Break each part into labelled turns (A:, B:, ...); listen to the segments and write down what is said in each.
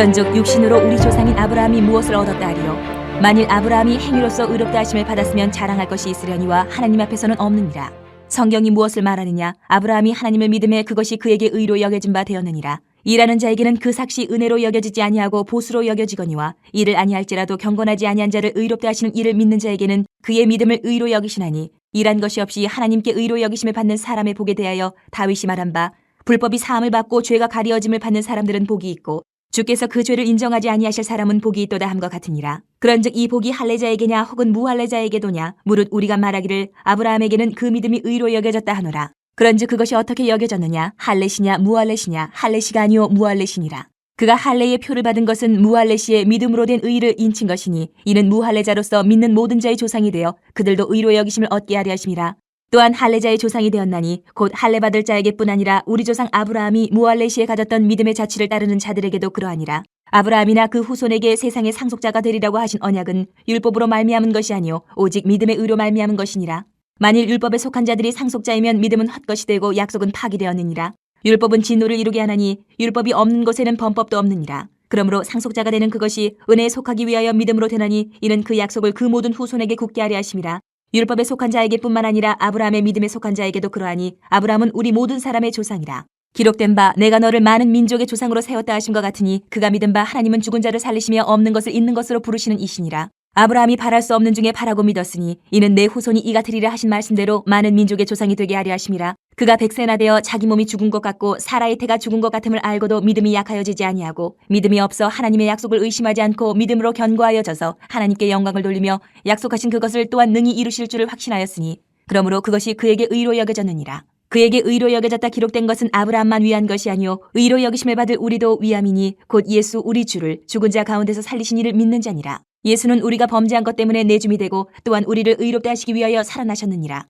A: 그런즉 육신으로 우리 조상인 아브라함이 무엇을 얻었다 하리요? 만일 아브라함이 행위로서 의롭다 하심을 받았으면 자랑할 것이 있으려니와 하나님 앞에서는 없느니라. 성경이 무엇을 말하느냐? 아브라함이 하나님을 믿음에 그것이 그에게 의로 여겨진 바 되었느니라. 일하는 자에게는 그 삭시 은혜로 여겨지지 아니하고 보수로 여겨지거니와 이를 아니할지라도 경건하지 아니한 자를 의롭다 하시는 이를 믿는 자에게는 그의 믿음을 의로 여기시나니, 일한 것이 없이 하나님께 의로 여기심을 받는 사람의 복에 대하여 다윗이 말한 바, 불법이 사함을 받고 죄가 가리어짐을 받는 사람들은 복이 있고 주께서 그 죄를 인정하지 아니하실 사람은 복이 있도다 함과 같으니라. 그런즉 이 복이 할례자에게냐 혹은 무할례자에게도냐? 무릇 우리가 말하기를 아브라함에게는 그 믿음이 의로 여겨졌다 하노라. 그런즉 그것이 어떻게 여겨졌느냐? 할례시냐 무할례시냐? 할례시가 아니요 무할례시니라. 그가 할례의 표를 받은 것은 무할례시의 믿음으로 된 의를 인친 것이니, 이는 무할례자로서 믿는 모든 자의 조상이 되어 그들도 의로 여기심을 얻게 하려 하심이라. 또한 할례자의 조상이 되었나니 곧 할례 받을 자에게뿐 아니라 우리 조상 아브라함이 무할례시에 가졌던 믿음의 자취를 따르는 자들에게도 그러하니라. 아브라함이나 그 후손에게 세상의 상속자가 되리라고 하신 언약은 율법으로 말미암은 것이 아니요 오직 믿음의 의로 말미암은 것이니라. 만일 율법에 속한 자들이 상속자이면 믿음은 헛것이 되고 약속은 파기되었느니라. 율법은 진노를 이루게 하나니 율법이 없는 곳에는 범법도 없느니라. 그러므로 상속자가 되는 그것이 은혜에 속하기 위하여 믿음으로 되나니, 이는 그 약속을 그 모든 후손에게 굳게 하려 하심이라. 율법에 속한 자에게뿐만 아니라 아브라함의 믿음에 속한 자에게도 그러하니, 아브라함은 우리 모든 사람의 조상이라. 기록된 바 내가 너를 많은 민족의 조상으로 세웠다 하심과 같으니, 그가 믿은 바 하나님은 죽은 자를 살리시며 없는 것을 있는 것으로 부르시는 이시니라. 아브라함이 바랄 수 없는 중에 바라고 믿었으니 이는 내 후손이 이가 되리라 하신 말씀대로 많은 민족의 조상이 되게 하려 하심이라. 그가 100세나 되어 자기 몸이 죽은 것 같고 사라의 태가 죽은 것 같음을 알고도 믿음이 약하여지지 아니하고, 믿음이 없어 하나님의 약속을 의심하지 않고 믿음으로 견고하여져서 하나님께 영광을 돌리며 약속하신 그것을 또한 능히 이루실 줄을 확신하였으니, 그러므로 그것이 그에게 의로 여겨졌느니라. 그에게 의로 여겨졌다 기록된 것은 아브라함만 위한 것이 아니요 의로 여기심을 받을 우리도 위함이니, 곧 예수 우리 주를 죽은 자 가운데서 살리신 이를 믿는 자니라. 예수는 우리가 범죄한 것 때문에 내줌이 되고 또한 우리를 의롭다 하시기 위하여 살아나셨느니라.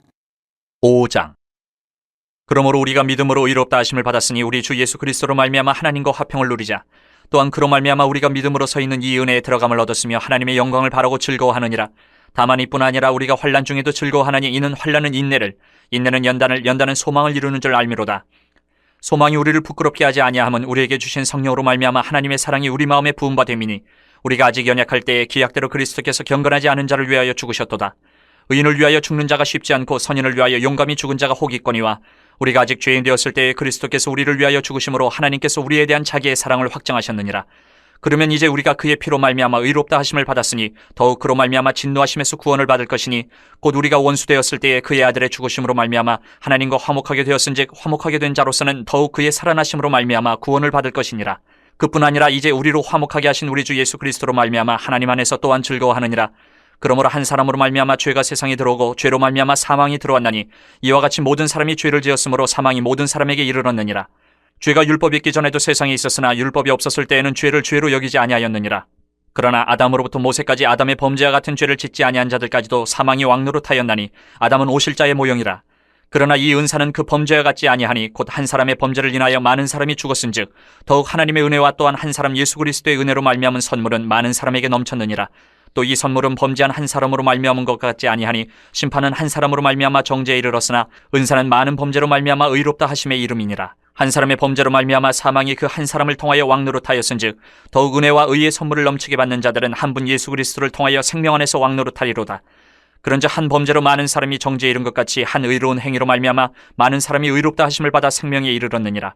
B: 5장. 그러므로 우리가 믿음으로 의롭다 하심을 받았으니 우리 주 예수 그리스도로 말미암아 하나님과 화평을 누리자. 또한 그로 말미암아 우리가 믿음으로 서 있는 이 은혜에 들어감을 얻었으며 하나님의 영광을 바라고 즐거워하느니라. 다만 이뿐 아니라 우리가 환난 중에도 즐거워하나니, 이는 환난은 인내를, 인내는 연단을, 연단은 소망을 이루는 줄 알미로다. 소망이 우리를 부끄럽게 하지 아니하면 우리에게 주신 성령으로 말미암아 하나님의 사랑이 우리 마음에 부은 바 됨이니, 우리가 아직 연약할 때에 기약대로 그리스도께서 경건하지 않은 자를 위하여 죽으셨도다. 의인을 위하여 죽는 자가 쉽지 않고 선인을 위하여 용감히 죽은 자가 혹 있거니와, 우리가 아직 죄인 되었을 때에 그리스도께서 우리를 위하여 죽으심으로 하나님께서 우리에 대한 자기의 사랑을 확정하셨느니라. 그러면 이제 우리가 그의 피로 말미암아 의롭다 하심을 받았으니 더욱 그로 말미암아 진노하심에서 구원을 받을 것이니, 곧 우리가 원수 되었을 때에 그의 아들의 죽으심으로 말미암아 하나님과 화목하게 되었은즉 화목하게 된 자로서는 더욱 그의 살아나심으로 말미암아 구원을 받을 것이니라. 그뿐 아니라 이제 우리로 화목하게 하신 우리 주 예수 그리스도로 말미암아 하나님 안에서 또한 즐거워하느니라. 그러므로 한 사람으로 말미암아 죄가 세상에 들어오고 죄로 말미암아 사망이 들어왔나니, 이와 같이 모든 사람이 죄를 지었으므로 사망이 모든 사람에게 이르렀느니라. 죄가 율법이 있기 전에도 세상에 있었으나 율법이 없었을 때에는 죄를 죄로 여기지 아니하였느니라. 그러나 아담으로부터 모세까지 아담의 범죄와 같은 죄를 짓지 아니한 자들까지도 사망이 왕노릇하였나니, 아담은 오실자의 모형이라. 그러나 이 은사는 그 범죄와 같지 아니하니 곧 한 사람의 범죄를 인하여 많은 사람이 죽었은즉 더욱 하나님의 은혜와 또한 한 사람 예수 그리스도의 은혜로 말미암은 선물은 많은 사람에게 넘쳤느니라. 또 이 선물은 범죄한 한 사람으로 말미암은 것 같지 아니하니 심판은 한 사람으로 말미암아 정죄에 이르렀으나 은사는 많은 범죄로 말미암아 의롭다 하심의 이름이니라. 한 사람의 범죄로 말미암아 사망이 그 한 사람을 통하여 왕노릇하였은즉 더욱 은혜와 의의 선물을 넘치게 받는 자들은 한 분 예수 그리스도를 통하여 생명 안에서 왕노릇하리로다. 그런즉 한 범죄로 많은 사람이 정죄에 이른 것 같이 한 의로운 행위로 말미암아 많은 사람이 의롭다 하심을 받아 생명에 이르렀느니라.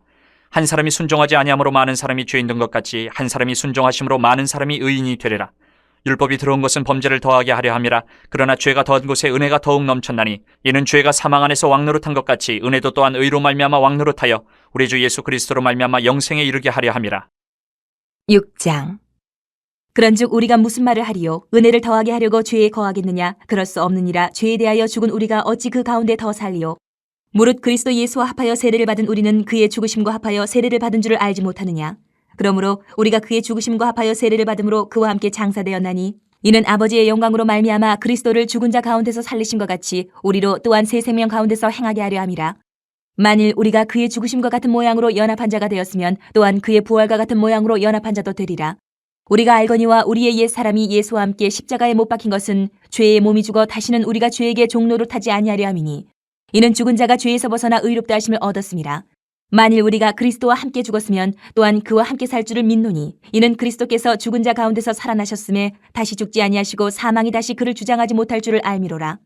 B: 한 사람이 순종하지 아니함으로 많은 사람이 죄인 된 것 같이 한 사람이 순종하심으로 많은 사람이 의인이 되리라. 율법이 들어온 것은 범죄를 더하게 하려 함이라. 그러나 죄가 더한 곳에 은혜가 더욱 넘쳤나니, 이는 죄가 사망 안에서 왕노릇한 것 같이 은혜도 또한 의로 말미암아 왕노릇하여 우리 주 예수 그리스도로 말미암아 영생에 이르게 하려 함이라.
A: 6장. 그런즉 우리가 무슨 말을 하리요? 은혜를 더하게 하려고 죄에 거하겠느냐? 그럴 수 없느니라. 죄에 대하여 죽은 우리가 어찌 그 가운데 더 살리요? 무릇 그리스도 예수와 합하여 세례를 받은 우리는 그의 죽으심과 합하여 세례를 받은 줄을 알지 못하느냐? 그러므로 우리가 그의 죽으심과 합하여 세례를 받음으로 그와 함께 장사되었나니, 이는 아버지의 영광으로 말미암아 그리스도를 죽은 자 가운데서 살리신 것 같이 우리로 또한 새 생명 가운데서 행하게 하려 함이라. 만일 우리가 그의 죽으심과 같은 모양으로 연합한 자가 되었으면 또한 그의 부활과 같은 모양으로 연합한 자도 되리라. 우리가 알거니와 우리의 옛 사람이 예수와 함께 십자가에 못 박힌 것은 죄의 몸이 죽어 다시는 우리가 죄에게 종노릇하지 아니하려 함이니, 이는 죽은 자가 죄에서 벗어나 의롭다 하심을 얻었습니다. 만일 우리가 그리스도와 함께 죽었으면 또한 그와 함께 살 줄을 믿노니 이는 그리스도께서 죽은 자 가운데서 살아나셨음에 다시 죽지 아니하시고 사망이 다시 그를 주장하지 못할 줄을 알미로라.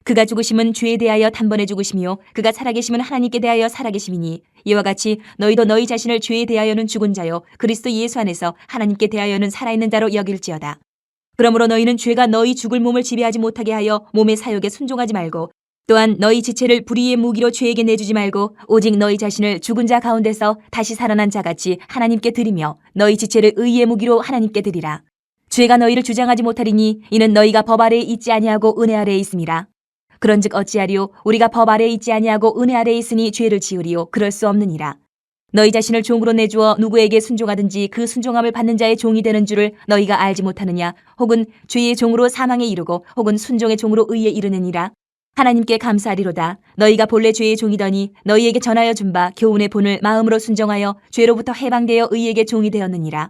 A: 그가 죽으심은 죄에 대하여 단번에 죽으심이요 그가 살아계심은 하나님께 대하여 살아계심이니 이와 같이 너희도 너희 자신을 죄에 대하여는 죽은 자요 그리스도 예수 안에서 하나님께 대하여는 살아있는 자로 여길지어다. 그러므로 너희는 죄가 너희 죽을 몸을 지배하지 못하게 하여 몸의 사욕에 순종하지 말고 또한 너희 지체를 불의의 무기로 죄에게 내주지 말고 오직 너희 자신을 죽은 자 가운데서 다시 살아난 자같이 하나님께 드리며 너희 지체를 의의 무기로 하나님께 드리라. 죄가 너희를 주장하지 못하리니 이는 너희가 법 아래에 있지 아니하고 은혜 아래에 있음이라. 그런즉 어찌하리요 우리가 법 아래에 있지 아니하고 은혜 아래에 있으니 죄를 지으리요 그럴 수 없느니라. 너희 자신을 종으로 내주어 누구에게 순종하든지 그 순종함을 받는 자의 종이 되는 줄을 너희가 알지 못하느냐. 혹은 죄의 종으로 사망에 이르고 혹은 순종의 종으로 의에 이르느니라. 하나님께 감사하리로다. 너희가 본래 죄의 종이더니 너희에게 전하여 준 바 교훈의 본을 마음으로 순종하여 죄로부터 해방되어 의에게 종이 되었느니라.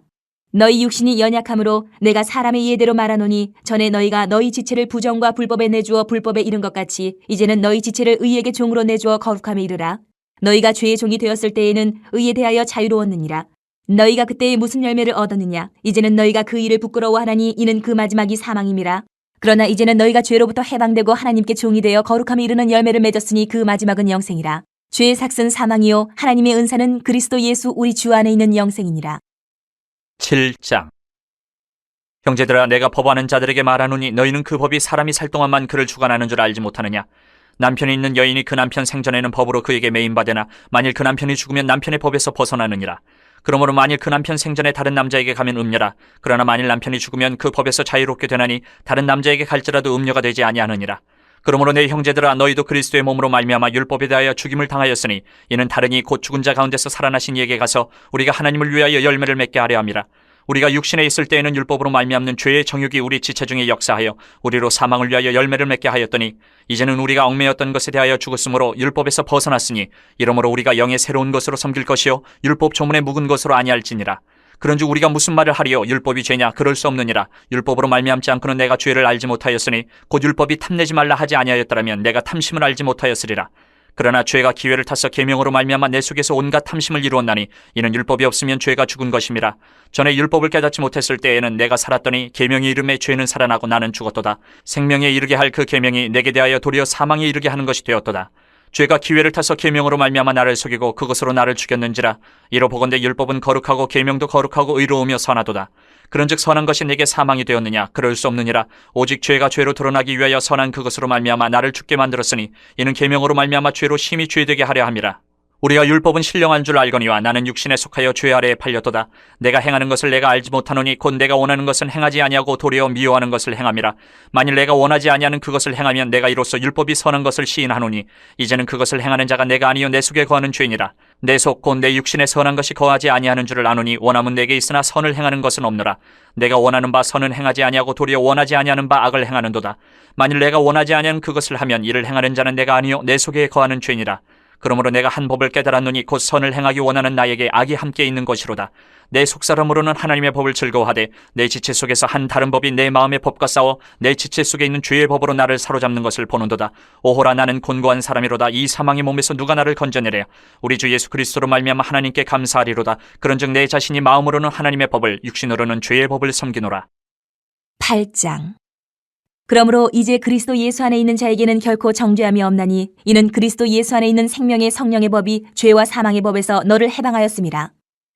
A: 너희 육신이 연약함으로 내가 사람의 이해대로 말하노니 전에 너희가 너희 지체를 부정과 불법에 내주어 불법에 이른 것 같이 이제는 너희 지체를 의에게 종으로 내주어 거룩함에 이르라. 너희가 죄의 종이 되었을 때에는 의에 대하여 자유로웠느니라. 너희가 그때에 무슨 열매를 얻었느냐. 이제는 너희가 그 일을 부끄러워하나니 이는 그 마지막이 사망임이라. 그러나 이제는 너희가 죄로부터 해방되고 하나님께 종이 되어 거룩함에 이르는 열매를 맺었으니 그 마지막은 영생이라. 죄의 삭은 사망이요 하나님의 은사는 그리스도 예수 우리 주 안에 있는 영생이니라.
B: 7장. 형제들아 내가 법하는 자들에게 말하노니 너희는 그 법이 사람이 살 동안만 그를 주관하는 줄 알지 못하느냐. 남편이 있는 여인이 그 남편 생전에는 법으로 그에게 매인받으나 만일 그 남편이 죽으면 남편의 법에서 벗어나느니라. 그러므로 만일 그 남편 생전에 다른 남자에게 가면 음녀라. 그러나 만일 남편이 죽으면 그 법에서 자유롭게 되나니 다른 남자에게 갈지라도 음녀가 되지 아니하느니라. 그러므로 내 형제들아 너희도 그리스도의 몸으로 말미암아 율법에 대하여 죽임을 당하였으니 이는 다른이 곧 죽은 자 가운데서 살아나신 이에게 가서 우리가 하나님을 위하여 열매를 맺게 하려 함이라. 우리가 육신에 있을 때에는 율법으로 말미암는 죄의 정욕이 우리 지체 중에 역사하여 우리로 사망을 위하여 열매를 맺게 하였더니 이제는 우리가 얽매였던 것에 대하여 죽었으므로 율법에서 벗어났으니 이러므로 우리가 영의 새로운 것으로 섬길 것이요 율법 조문에 묵은 것으로 아니할지니라. 그런즉 우리가 무슨 말을 하리요 율법이 죄냐 그럴 수 없느니라. 율법으로 말미암지 않고는 내가 죄를 알지 못하였으니 곧 율법이 탐내지 말라 하지 아니하였더라면 내가 탐심을 알지 못하였으리라. 그러나 죄가 기회를 타서 계명으로 말미암아 내 속에서 온갖 탐심을 이루었나니 이는 율법이 없으면 죄가 죽은 것임이라. 전에 율법을 깨닫지 못했을 때에는 내가 살았더니 계명이 이름에 죄는 살아나고 나는 죽었도다. 생명에 이르게 할 그 계명이 내게 대하여 도리어 사망에 이르게 하는 것이 되었도다. 죄가 기회를 타서 계명으로 말미암아 나를 속이고 그것으로 나를 죽였는지라. 이로 보건대 율법은 거룩하고 계명도 거룩하고 의로우며 선하도다. 그런즉 선한 것이 내게 사망이 되었느냐 그럴 수 없느니라. 오직 죄가 죄로 드러나기 위하여 선한 그것으로 말미암아 나를 죽게 만들었으니 이는 계명으로 말미암아 죄로 심히 죄되게 하려 함이라. 우리가 율법은 신령한 줄 알거니와 나는 육신에 속하여 죄 아래에 팔렸도다. 내가 행하는 것을 내가 알지 못하노니 곧 내가 원하는 것은 행하지 아니하고 도리어 미워하는 것을 행함이라. 만일 내가 원하지 아니하는 그것을 행하면 내가 이로써 율법이 선한 것을 시인하노니 이제는 그것을 행하는 자가 내가 아니요 내 속에 거하는 죄니라. 내 속 곧 내 육신에 선한 것이 거하지 아니하는 줄을 아노니 원함은 내게 있으나 선을 행하는 것은 없노라. 내가 원하는 바 선은 행하지 아니하고 도리어 원하지 아니하는 바 악을 행하는도다. 만일 내가 원하지 아니하는 그것을 하면 이를 행하는 자는 내가 아니요 내 속에 거하는 죄니라. 그러므로 내가 한 법을 깨달았노니 곧 선을 행하기 원하는 나에게 악이 함께 있는 것이로다. 내 속사람으로는 하나님의 법을 즐거워하되 내 지체 속에서 한 다른 법이 내 마음의 법과 싸워 내 지체 속에 있는 죄의 법으로 나를 사로잡는 것을 보는도다. 오호라 나는 곤고한 사람이로다. 이 사망의 몸에서 누가 나를 건져내랴. 우리 주 예수 그리스도로 말미암아 하나님께 감사하리로다. 그런즉 내 자신이 마음으로는 하나님의 법을 육신으로는 죄의 법을 섬기노라.
A: 8장. 그러므로 이제 그리스도 예수 안에 있는 자에게는 결코 정죄함이 없나니 이는 그리스도 예수 안에 있는 생명의 성령의 법이 죄와 사망의 법에서 너를 해방하였음이라.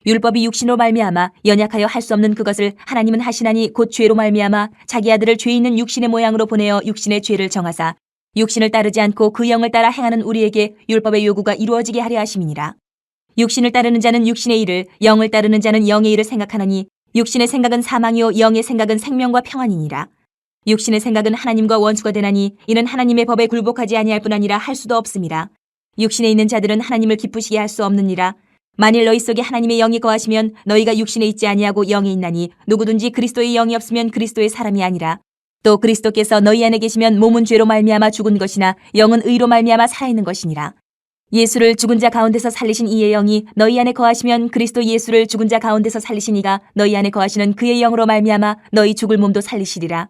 A: 율법이 육신으로 말미암아 연약하여 할 수 없는 그것을 하나님은 하시나니 곧 죄로 말미암아 자기 아들을 죄 있는 육신의 모양으로 보내어 육신의 죄를 정하사 육신을 따르지 않고 그 영을 따라 행하는 우리에게 율법의 요구가 이루어지게 하려 하심이니라. 육신을 따르는 자는 육신의 일을 영을 따르는 자는 영의 일을 생각하나니 육신의 생각은 사망이요 영의 생각은 생명과 평안이니라. 육신의 생각은 하나님과 원수가 되나니 이는 하나님의 법에 굴복하지 아니할 뿐 아니라 할 수도 없음이라. 육신에 있는 자들은 하나님을 기쁘시게 할 수 없느니라. 만일 너희 속에 하나님의 영이 거하시면 너희가 육신에 있지 아니하고 영에 있나니 누구든지 그리스도의 영이 없으면 그리스도의 사람이 아니라. 또 그리스도께서 너희 안에 계시면 몸은 죄로 말미암아 죽은 것이나 영은 의로 말미암아 살아있는 것이니라. 예수를 죽은 자 가운데서 살리신 이의 영이 너희 안에 거하시면 그리스도 예수를 죽은 자 가운데서 살리신 이가 너희 안에 거하시는 그의 영으로 말미암아 너희 죽을 몸도 살리시리라.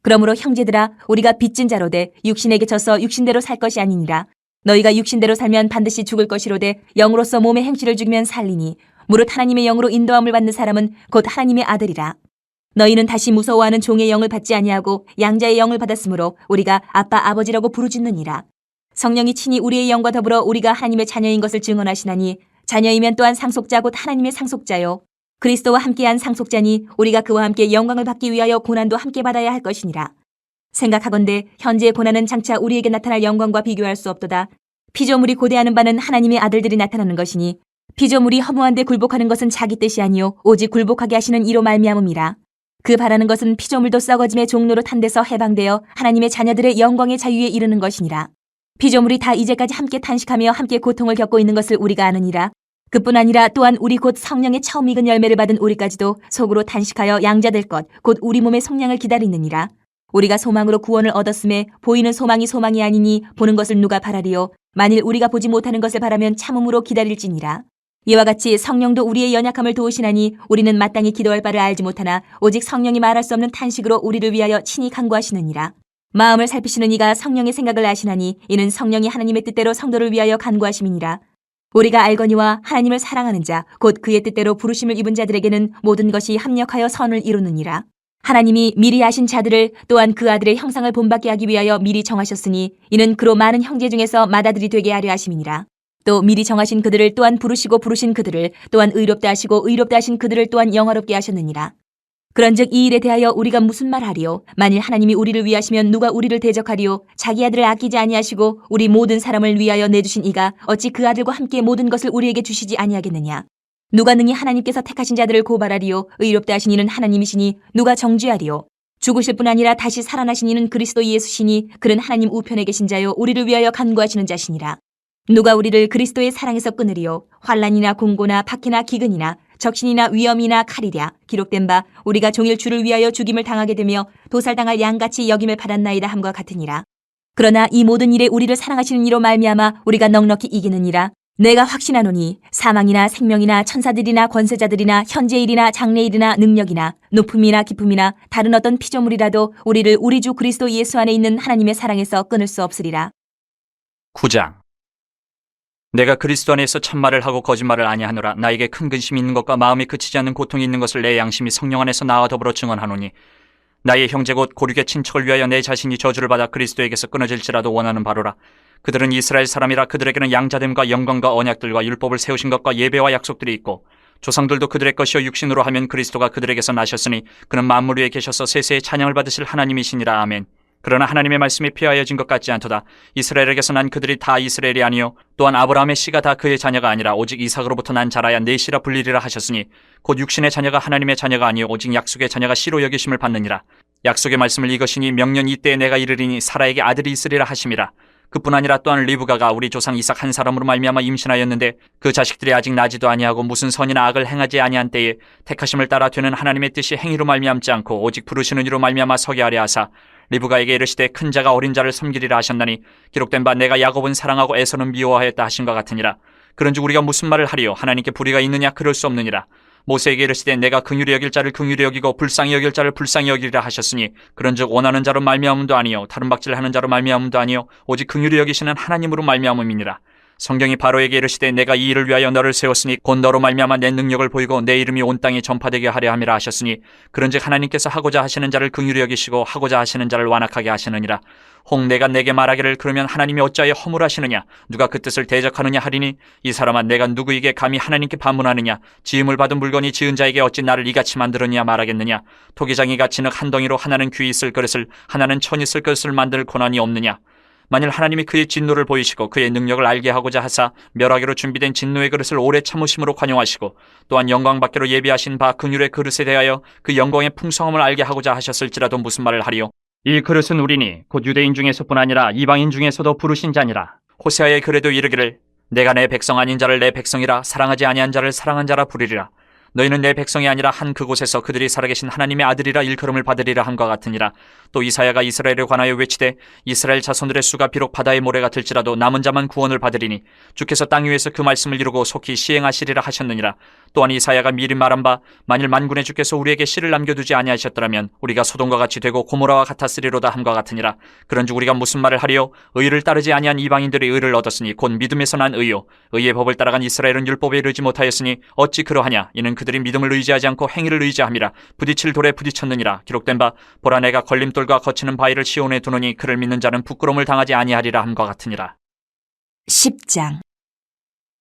A: 그러므로 형제들아 우리가 빚진 자로 돼 육신에게 져서 육신대로 살 것이 아니니라. 너희가 육신대로 살면 반드시 죽을 것이로되 영으로서 몸의 행실을 죽이면 살리니 무릇 하나님의 영으로 인도함을 받는 사람은 곧 하나님의 아들이라. 너희는 다시 무서워하는 종의 영을 받지 아니하고 양자의 영을 받았으므로 우리가 아빠 아버지라고 부르짖느니라. 성령이 친히 우리의 영과 더불어 우리가 하나님의 자녀인 것을 증언하시나니 자녀이면 또한 상속자 곧 하나님의 상속자요 그리스도와 함께한 상속자니 우리가 그와 함께 영광을 받기 위하여 고난도 함께 받아야 할 것이니라. 생각하건대 현재의 고난은 장차 우리에게 나타날 영광과 비교할 수 없도다. 피조물이 고대하는 바는 하나님의 아들들이 나타나는 것이니 피조물이 허무한데 굴복하는 것은 자기 뜻이 아니요 오직 굴복하게 하시는 이로 말미암음이라. 그 바라는 것은 피조물도 썩어짐의 종로로 탄 데서 해방되어 하나님의 자녀들의 영광의 자유에 이르는 것이니라. 피조물이 다 이제까지 함께 탄식하며 함께 고통을 겪고 있는 것을 우리가 아느니라. 그뿐 아니라 또한 우리 곧 성령의 처음 익은 열매를 받은 우리까지도 속으로 탄식하여 양자될 것 곧 우리 몸의 속량을 기다리느니라. 우리가 소망으로 구원을 얻었음에 보이는 소망이 소망이 아니니 보는 것을 누가 바라리요 만일 우리가 보지 못하는 것을 바라면 참음으로 기다릴지니라. 이와 같이 성령도 우리의 연약함을 도우시나니 우리는 마땅히 기도할 바를 알지 못하나 오직 성령이 말할 수 없는 탄식으로 우리를 위하여 친히 간구하시느니라. 마음을 살피시는 이가 성령의 생각을 아시나니 이는 성령이 하나님의 뜻대로 성도를 위하여 간구하심이니라. 우리가 알거니와 하나님을 사랑하는 자 곧 그의 뜻대로 부르심을 입은 자들에게는 모든 것이 합력하여 선을 이루느니라. 하나님이 미리 아신 자들을 또한 그 아들의 형상을 본받게 하기 위하여 미리 정하셨으니 이는 그로 많은 형제 중에서 맏아들이 되게 하려 하심이니라. 또 미리 정하신 그들을 또한 부르시고 부르신 그들을 또한 의롭다 하시고 의롭다 하신 그들을 또한 영화롭게 하셨느니라. 그런즉 이 일에 대하여 우리가 무슨 말하리요? 만일 하나님이 우리를 위하시면 누가 우리를 대적하리요? 자기 아들을 아끼지 아니하시고 우리 모든 사람을 위하여 내주신 이가 어찌 그 아들과 함께 모든 것을 우리에게 주시지 아니하겠느냐? 누가 능히 하나님께서 택하신 자들을 고발하리요? 의롭다 하신 이는 하나님이시니 누가 정죄하리요? 죽으실 뿐 아니라 다시 살아나신 이는 그리스도 예수시니 그는 하나님 우편에 계신 자요 우리를 위하여 간구하시는 자시니라. 누가 우리를 그리스도의 사랑에서 끊으리요? 환난이나 공고나 박해나 기근이나 적신이나 위험이나 칼이랴. 기록된 바 우리가 종일 주를 위하여 죽임을 당하게 되며 도살당할 양같이 여김을 받았나이다 함과 같으니라. 그러나 이 모든 일에 우리를 사랑하시는 이로 말미암아 우리가 넉넉히 이기느니라. 내가 확신하노니 사망이나 생명이나 천사들이나 권세자들이나 현재일이나 장래일이나 능력이나 높음이나 깊음이나 다른 어떤 피조물이라도 우리를 우리 주 그리스도 예수 안에 있는 하나님의 사랑에서 끊을 수 없으리라.
B: 9장. 내가 그리스도 안에서 참말을 하고 거짓말을 아니하노라. 나에게 큰 근심이 있는 것과 마음이 그치지 않는 고통이 있는 것을 내 양심이 성령 안에서 나와 더불어 증언하노니 나의 형제 곧 고륙의 친척을 위하여 내 자신이 저주를 받아 그리스도에게서 끊어질지라도 원하는 바로라. 그들은 이스라엘 사람이라 그들에게는 양자됨과 영광과 언약들과 율법을 세우신 것과 예배와 약속들이 있고 조상들도 그들의 것이요 육신으로 하면 그리스도가 그들에게서 나셨으니 그는 만물 위에 계셔서 세세의 찬양을 받으실 하나님이시니라. 아멘. 그러나 하나님의 말씀이 폐하여진 것 같지 않도다. 이스라엘에게서 난 그들이 다 이스라엘이 아니요 또한 아브라함의 씨가 다 그의 자녀가 아니라 오직 이삭으로부터 난 자라야 내 씨라 불리리라 하셨으니 곧 육신의 자녀가 하나님의 자녀가 아니요 오직 약속의 자녀가 씨로 여기심을 받느니라. 약속의 말씀을 이것이니 명년 이때에 내가 이르리니 사라에게 아들이 있으리라 하심이라. 그뿐 아니라 또한 리브가가 우리 조상 이삭 한 사람으로 말미암아 임신하였는데 그 자식들이 아직 나지도 아니하고 무슨 선이나 악을 행하지 아니한 때에 택하심을 따라 되는 하나님의 뜻이 행위로 말미암지 않고 오직 부르시는 이로 말미암아 서게 하려 하사 리브가에게 이르시되 큰 자가 어린 자를 섬기리라 하셨나니 기록된 바 내가 야곱은 사랑하고 에서는 미워하였다 하신 것 같으니라. 그런즉 우리가 무슨 말을 하리요? 하나님께 불의가 있느냐? 그럴 수 없느니라. 모세에게 이르시되 내가 긍휼히 여길 자를 긍휼히 여기고 불쌍히 여길 자를 불쌍히 여기리라 하셨으니 그런즉 원하는 자로 말미암음도 아니요 다른 박질하는 자로 말미암음도 아니요 오직 긍휼히 여기시는 하나님으로 말미암음이니라. 성경이 바로에게 이르시되 내가 이 일을 위하여 너를 세웠으니 곧 너로 말미암아 내 능력을 보이고 내 이름이 온 땅에 전파되게 하려 함이라 하셨으니 그런즉 하나님께서 하고자 하시는 자를 긍휼히 여기시고 하고자 하시는 자를 완악하게 하시느니라. 혹 내가 내게 말하기를 그러면 하나님이 어찌하여 허물하시느냐? 누가 그 뜻을 대적하느냐 하리니 이 사람아 내가 누구에게 감히 하나님께 반문하느냐? 지음을 받은 물건이 지은 자에게 어찌 나를 이같이 만들었냐 말하겠느냐? 토기장이가 진흙 한 덩이로 하나는 귀 있을 그릇을 하나는 천 있을 그릇을 만들 고난이 없느냐? 만일 하나님이 그의 진노를 보이시고 그의 능력을 알게 하고자 하사 멸하기로 준비된 진노의 그릇을 오래 참으심으로 관용하시고 또한 영광 받기로 예비하신 바 긍휼의 그릇에 대하여 그 영광의 풍성함을 알게 하고자 하셨을지라도 무슨 말을 하리요? 이 그릇은 우리니 곧 유대인 중에서뿐 아니라 이방인 중에서도 부르신 자니라. 호세아의 글에도 이르기를 내가 내 백성 아닌 자를 내 백성이라 사랑하지 아니한 자를 사랑한 자라 부르리라. 너희는 내 백성이 아니라 한 그곳에서 그들이 살아계신 하나님의 아들이라 일컬음을 받으리라 함과 같으니라. 또 이사야가 이스라엘에 관하여 외치되 이스라엘 자손들의 수가 비록 바다의 모래 같을지라도 남은 자만 구원을 받으리니 주께서 땅 위에서 그 말씀을 이루고 속히 시행하시리라 하셨느니라. 또한 이사야가 미리 말한 바 만일 만군의 주께서 우리에게 씨를 남겨두지 아니하셨더라면 우리가 소돔과 같이 되고 고모라와 같았으리로다 함과 같으니라. 그런즉 우리가 무슨 말을 하리요? 의를 따르지 아니한 이방인들이 의를 얻었으니 곧 믿음에서 난 의요. 의의 법을 따라간 이스라엘은 율법에 이르지 못하였으니 어찌 그러하냐? 이는 그들이 믿음을 의지하지 않고 행위를 의지함이라. 부딪힐 돌에 부딪혔느니라. 기록된 바 보라 내가 걸림돌과 거치는 바위를 시온에 두노니 그를 믿는 자는 부끄러움을 당하지 아니하리라 함과 같으니라.
A: 10장.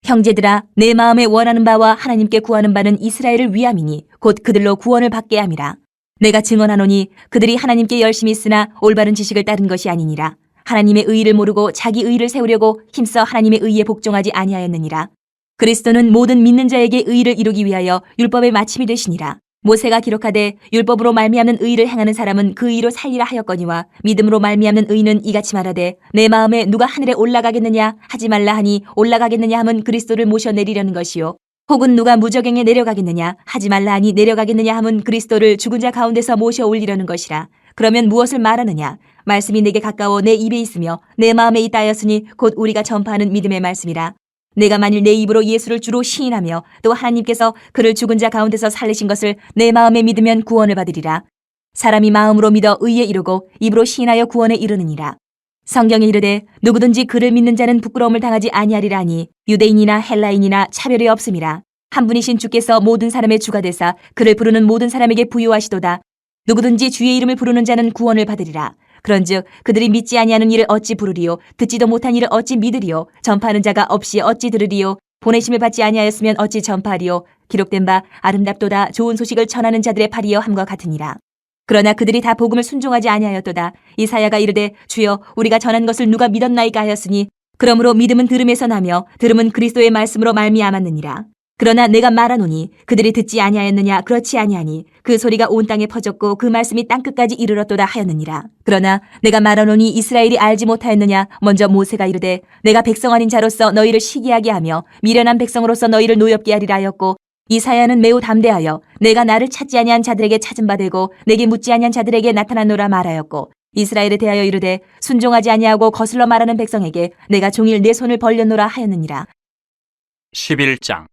A: 형제들아, 내 마음에 원하는 바와 하나님께 구하는 바는 이스라엘을 위함이니 곧 그들로 구원을 받게 함이라. 내가 증언하노니 그들이 하나님께 열심히 쓰나 올바른 지식을 따른 것이 아니니라. 하나님의 의의를 모르고 자기 의의를 세우려고 힘써 하나님의 의의에 복종하지 아니하였느니라. 그리스도는 모든 믿는 자에게 의의를 이루기 위하여 율법의 마침이 되시니라. 모세가 기록하되 율법으로 말미암는 의의를 행하는 사람은 그 의의로 살리라 하였거니와 믿음으로 말미암는 의의는 이같이 말하되 내 마음에 누가 하늘에 올라가겠느냐 하지 말라 하니 올라가겠느냐 함은 그리스도를 모셔내리려는 것이요 혹은 누가 무저갱에 내려가겠느냐 하지 말라 하니 내려가겠느냐 함은 그리스도를 죽은 자 가운데서 모셔 올리려는 것이라. 그러면 무엇을 말하느냐? 말씀이 내게 가까워 내 입에 있으며 내 마음에 있다 하였으니 곧 우리가 전파하는 믿음의 말씀이라. 내가 만일 내 입으로 예수를 주로 시인하며 또 하나님께서 그를 죽은 자 가운데서 살리신 것을 내 마음에 믿으면 구원을 받으리라. 사람이 마음으로 믿어 의에 이르고 입으로 시인하여 구원에 이르느니라. 성경에 이르되 누구든지 그를 믿는 자는 부끄러움을 당하지 아니하리라 하니 유대인이나 헬라인이나 차별이 없음이라. 한 분이신 주께서 모든 사람의 주가 되사 그를 부르는 모든 사람에게 부유하시도다. 누구든지 주의 이름을 부르는 자는 구원을 받으리라. 그런즉 그들이 믿지 아니하는 일을 어찌 부르리요? 듣지도 못한 일을 어찌 믿으리요? 전파하는 자가 없이 어찌 들으리요? 보내심을 받지 아니하였으면 어찌 전파하리요? 기록된 바 아름답도다 좋은 소식을 전하는 자들의 팔이여 함과 같으니라. 그러나 그들이 다 복음을 순종하지 아니하였도다. 이사야가 이르되 주여 우리가 전한 것을 누가 믿었나이까 하였으니 그러므로 믿음은 들음에서 나며 들음은 그리스도의 말씀으로 말미암았느니라. 그러나 내가 말하노니 그들이 듣지 아니하였느냐? 그렇지 아니하니 그 소리가 온 땅에 퍼졌고 그 말씀이 땅끝까지 이르렀도다 하였느니라. 그러나 내가 말하노니 이스라엘이 알지 못하였느냐? 먼저 모세가 이르되 내가 백성 아닌 자로서 너희를 시기하게 하며 미련한 백성으로서 너희를 노엽게 하리라 하였고 이사야는 매우 담대하여 내가 나를 찾지 아니한 자들에게 찾은 바 되고 내게 묻지 아니한 자들에게 나타나노라 말하였고 이스라엘에 대하여 이르되 순종하지 아니하고 거슬러 말하는 백성에게 내가 종일 내 손을 벌렸노라 하였느니라.
B: 11장.